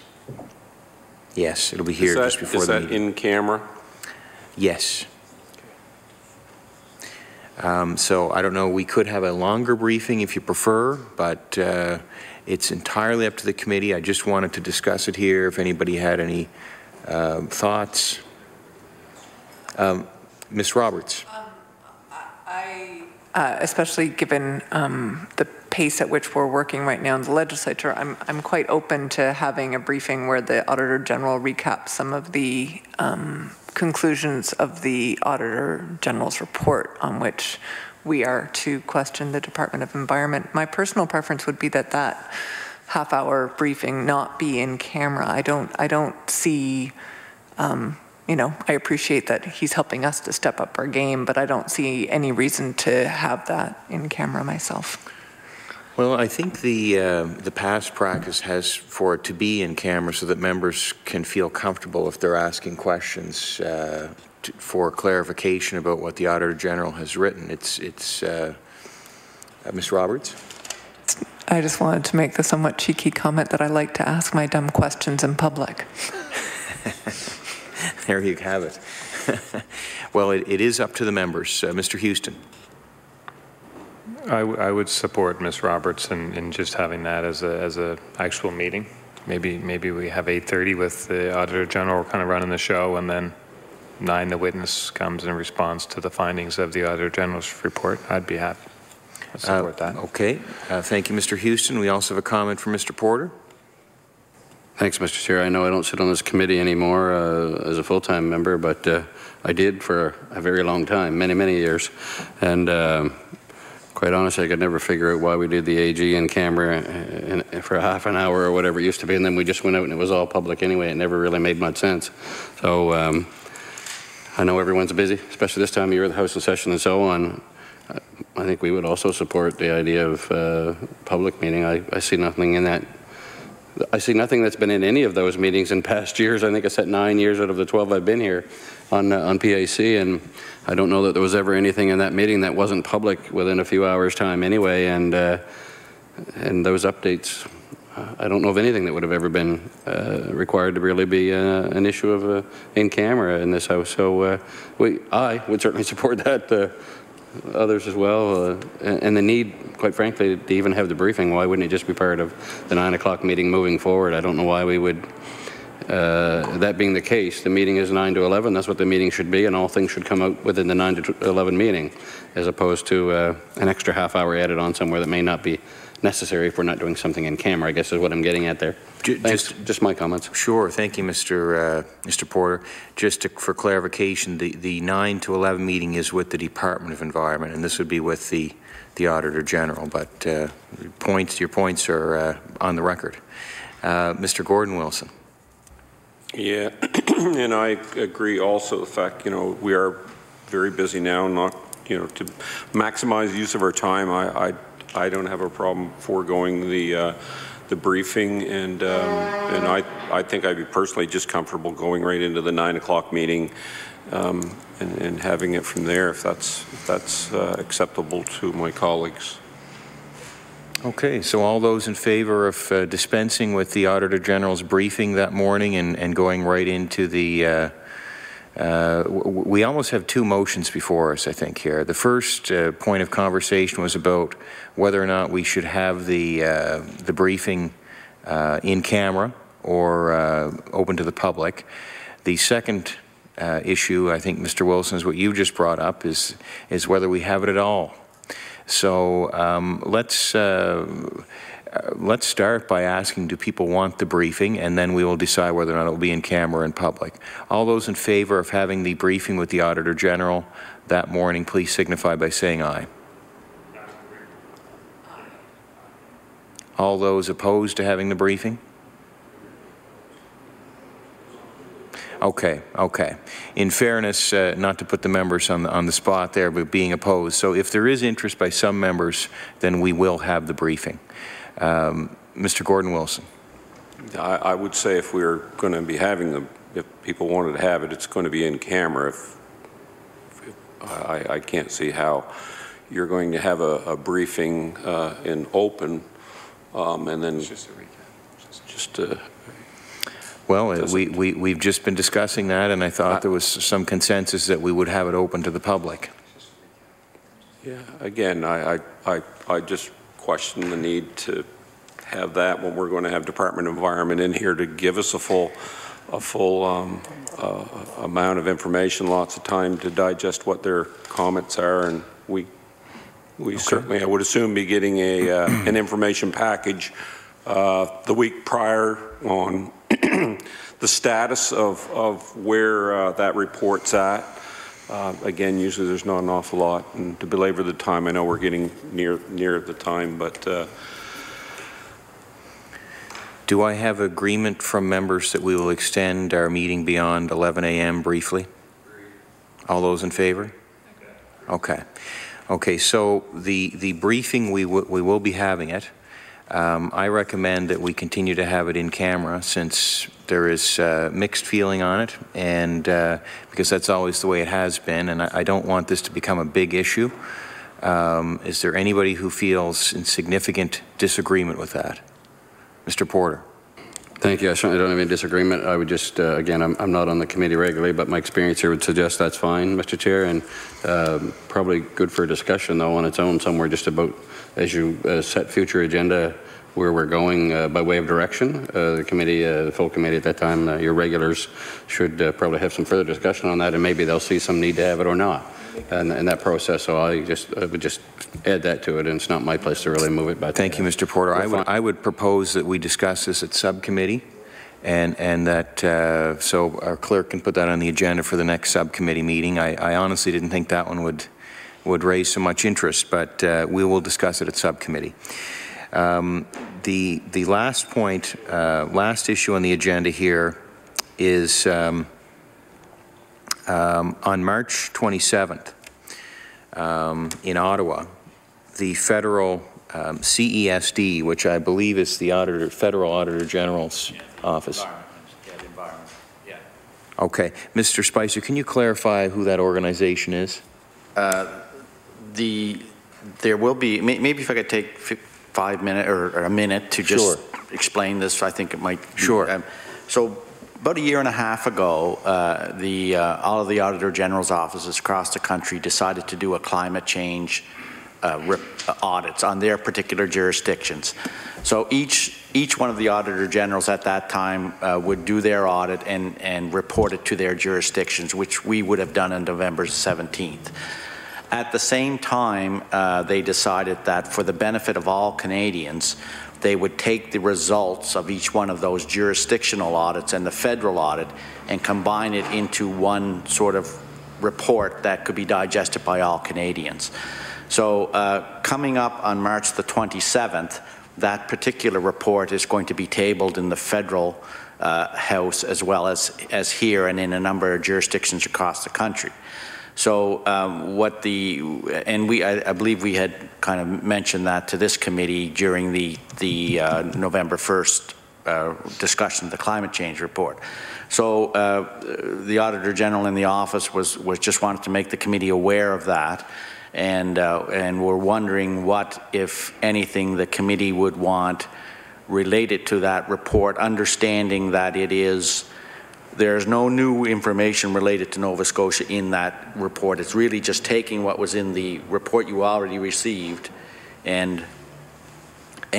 Yes, it'll be here just before the meeting. Is that in camera? Yes. So I don't know, we could have a longer briefing if you prefer, but it's entirely up to the committee. I just wanted to discuss it here if anybody had any thoughts. Ms. Roberts. Especially given the pace at which we're working right now in the legislature, I'm quite open to having a briefing where the Auditor General recaps some of the conclusions of the Auditor General's report on which we are to question the Department of Environment. My personal preference would be that that half-hour briefing not be in camera. I don't see, you know, I appreciate that he's helping us to step up our game, but I don't see any reason to have that in camera myself. Well, I think the past practice has for it to be in camera so that members can feel comfortable if they're asking questions for clarification about what the Auditor General has written. It's Ms. Roberts? I just wanted to make the somewhat cheeky comment that I like to ask my dumb questions in public. There you have it. Well, it is up to the members. Mr. Houston. I would support Ms. Roberts in just having that as a actual meeting. Maybe we have 8:30 with the Auditor General kind of running the show, and then 9 the witness comes in response to the findings of the Auditor General's report. I'd be happy. I'd support that. Okay. Thank you, Mr. Houston. We also have a comment from Mr. Porter. Thanks, Mr. Chair. I know I don't sit on this committee anymore as a full-time member, but I did for a very long time, many years. And quite honestly, I could never figure out why we did the AG in camera for half an hour or whatever it used to be, and then we just went out and it was all public anyway. It never really made much sense. So I know everyone's busy, especially this time of year, the House in session and so on. I think we would also support the idea of public meeting. I see nothing in that. I see nothing that's been in any of those meetings in past years. I think I said 9 years out of the 12 I've been here on PAC, and I don't know that there was ever anything in that meeting that wasn't public within a few hours' time anyway. And those updates, I don't know of anything that would have ever been required to really be an issue of in camera in this House. So I would certainly support that. Others as well, and the need, quite frankly, to even have the briefing. Why wouldn't it just be part of the 9 o'clock meeting moving forward? I don't know why we would, that being the case, the meeting is 9 to 11, that's what the meeting should be, and all things should come out within the 9 to 11 meeting, as opposed to an extra half hour added on somewhere that may not be necessary if we're not doing something in camera, I guess is what I'm getting at there. Just my comments. Sure, thank you, Mr. Porter. Just for clarification, the 9 to 11 meeting is with the Department of Environment, and this would be with the Auditor General, but your points are on the record. Mr. Gordon Wilson. Yeah, and I agree also the fact, we are very busy now, not, to maximize use of our time, I don't have a problem foregoing the briefing, and I think I'd be personally just comfortable going right into the 9 o'clock meeting and having it from there if that's acceptable to my colleagues. Okay, so all those in favor of dispensing with the Auditor General's briefing that morning and going right into the we almost have 2 motions before us, I think, here. The first point of conversation was about whether or not we should have the briefing in camera or open to the public. The second issue, I think, Mr. Wilson, is what you just brought up, is whether we have it at all. So let's start by asking, do people want the briefing, and then we will decide whether or not it will be in camera and public. All those in favor of having the briefing with the Auditor General that morning, please signify by saying aye. All those opposed to having the briefing? Okay. In fairness, not to put the members on the spot there, but being opposed. So if there is interest by some members, then we will have the briefing. Mr. Gordon Wilson. I would say if we're going to be having if people wanted to have it, it's going to be in camera. I can't see how you're going to have a briefing in open and then well, we've just been discussing that, and I thought there was some consensus that we would have it open to the public. Yeah, again, I just question the need to have that when we're going to have Department of Environment in here to give us a full amount of information, lots of time to digest what their comments are, and we certainly, I would assume, be getting an information package the week prior on the status of where that report's at. Again, usually there's not an awful lot, and to belabor the time, I know we're getting near the time, but do I have agreement from members that we will extend our meeting beyond 11 a.m. briefly? All those in favor? Okay. Okay, so the briefing, we will be having it. I recommend that we continue to have it in camera since there is mixed feeling on it, and because that's always the way it has been, and I don't want this to become a big issue. Is there anybody who feels in significant disagreement with that? Mr. Porter. Thank you. I certainly don't have any disagreement. I would just, again, I'm not on the committee regularly, but my experience here would suggest that's fine, Mr. Chair, and probably good for a discussion, though, on its own somewhere just about, as you set future agenda, where we're going by way of direction. The committee, the full committee at that time, your regulars should probably have some further discussion on that, and maybe they'll see some need to have it or not in that process. So I would just add that to it, and it's not my place to really move it. But thank you, Mr. Porter. I would propose that we discuss this at subcommittee, and that so our clerk can put that on the agenda for the next subcommittee meeting. I honestly didn't think that one would raise so much interest, but we will discuss it at subcommittee. The last point, last issue on the agenda here is on March 27th in Ottawa, the federal CESD, which I believe is the Federal Auditor General's office. Okay, Mr. Spicer, can you clarify who that organization is? There will be, maybe if I could take 5 minutes or a minute to just explain this, I think it might. Sure. So about a year and a half ago, all of the Auditor General's offices across the country decided to do a climate change audits on their particular jurisdictions. So each one of the Auditor Generals at that time would do their audit and report it to their jurisdictions, which we would have done on November 17th. At the same time, they decided that for the benefit of all Canadians, they would take the results of each one of those jurisdictional audits and the federal audit and combine it into one sort of report that could be digested by all Canadians. So coming up on March the 27th, that particular report is going to be tabled in the federal House as well as here and in a number of jurisdictions across the country. So I believe we had kind of mentioned that to this committee during the November 1st discussion of the climate change report. So the Auditor General in the office was just wanted to make the committee aware of that, and we're wondering what, if anything, the committee would want related to that report, understanding that there's no new information related to Nova Scotia in that report. It's really just taking what was in the report you already received and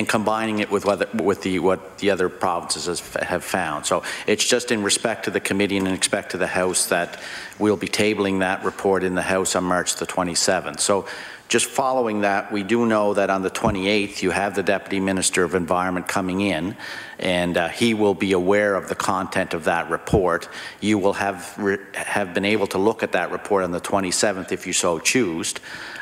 combining it with what the other provinces have found. So it's just in respect to the committee and in respect to the House that we'll be tabling that report in the House on March the 27th. So just following that, we do know that on the 28th you have the Deputy Minister of Environment coming in, and he will be aware of the content of that report. You will have been able to look at that report on the 27th if you so choose,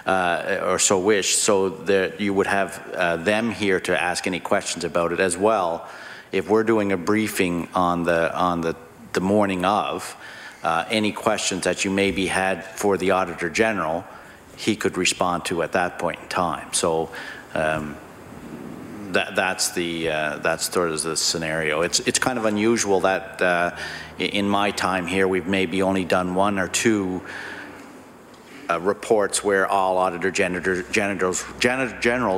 or so wish, so that you would have them here to ask any questions about it as well. If we're doing a briefing on the morning of, any questions that you maybe had for the Auditor General, he could respond to at that point in time. So that's sort of the scenario. It's kind of unusual that in my time here we've maybe only done 1 or 2 reports where all Auditor Generals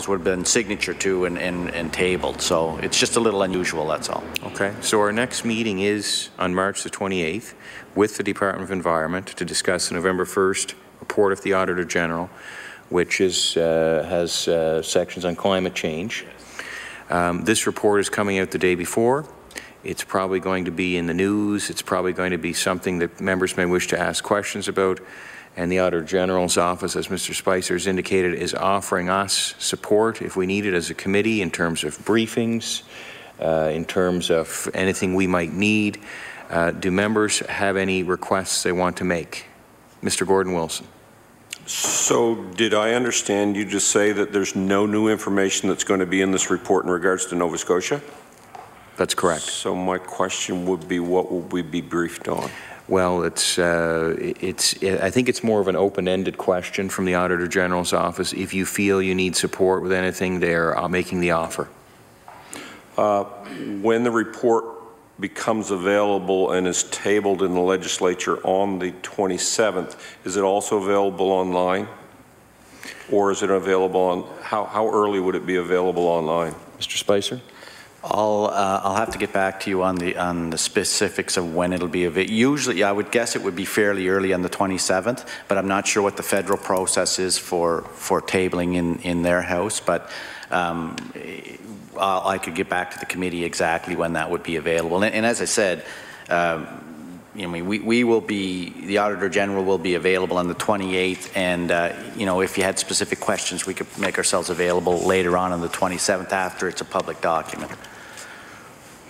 would have been signature to and tabled. So it's just a little unusual, that's all. Okay, so our next meeting is on March the 28th with the Department of Environment to discuss the November 1st report of the Auditor General, which has sections on climate change. This report is coming out the day before. It's probably going to be in the news. It's probably going to be something that members may wish to ask questions about. And the Auditor General's office, as Mr. Spicer has indicated, is offering us support if we need it as a committee in terms of briefings, in terms of anything we might need. Do members have any requests they want to make? Mr. Gordon Wilson. So did I understand you just say that there's no new information that's going to be in this report in regards to Nova Scotia? That's correct. So my question would be, what will we be briefed on? well, I think it's more of an open-ended question from the Auditor General's office. If you feel you need support with anything, they're making the offer. When the report becomes available and is tabled in the legislature on the 27th, is it also available online? Or is it available on, how early would it be available online? Mr. Spicer? I'll have to get back to you on the specifics of when it'll be available. Usually, I would guess it would be fairly early on the 27th, but I'm not sure what the federal process is for tabling in their house. But I could get back to the committee exactly when that would be available. And as I said, we will be, the Auditor General will be available on the 28th, and if you had specific questions, we could make ourselves available later on the 27th after it's a public document.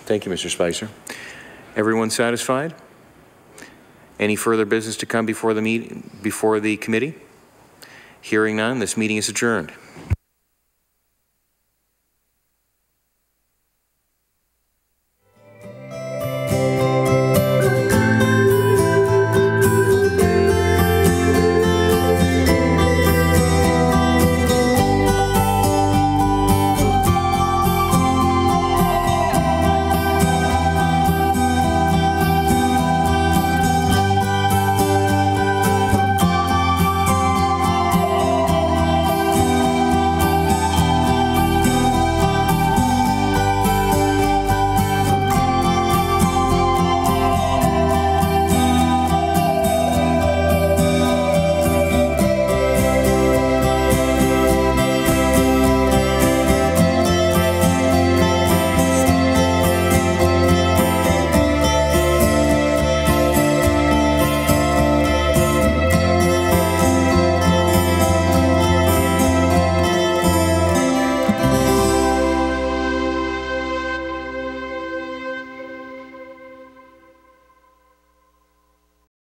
Thank you, Mr. Spicer. Everyone satisfied? Any further business to come before the committee? Hearing none, this meeting is adjourned.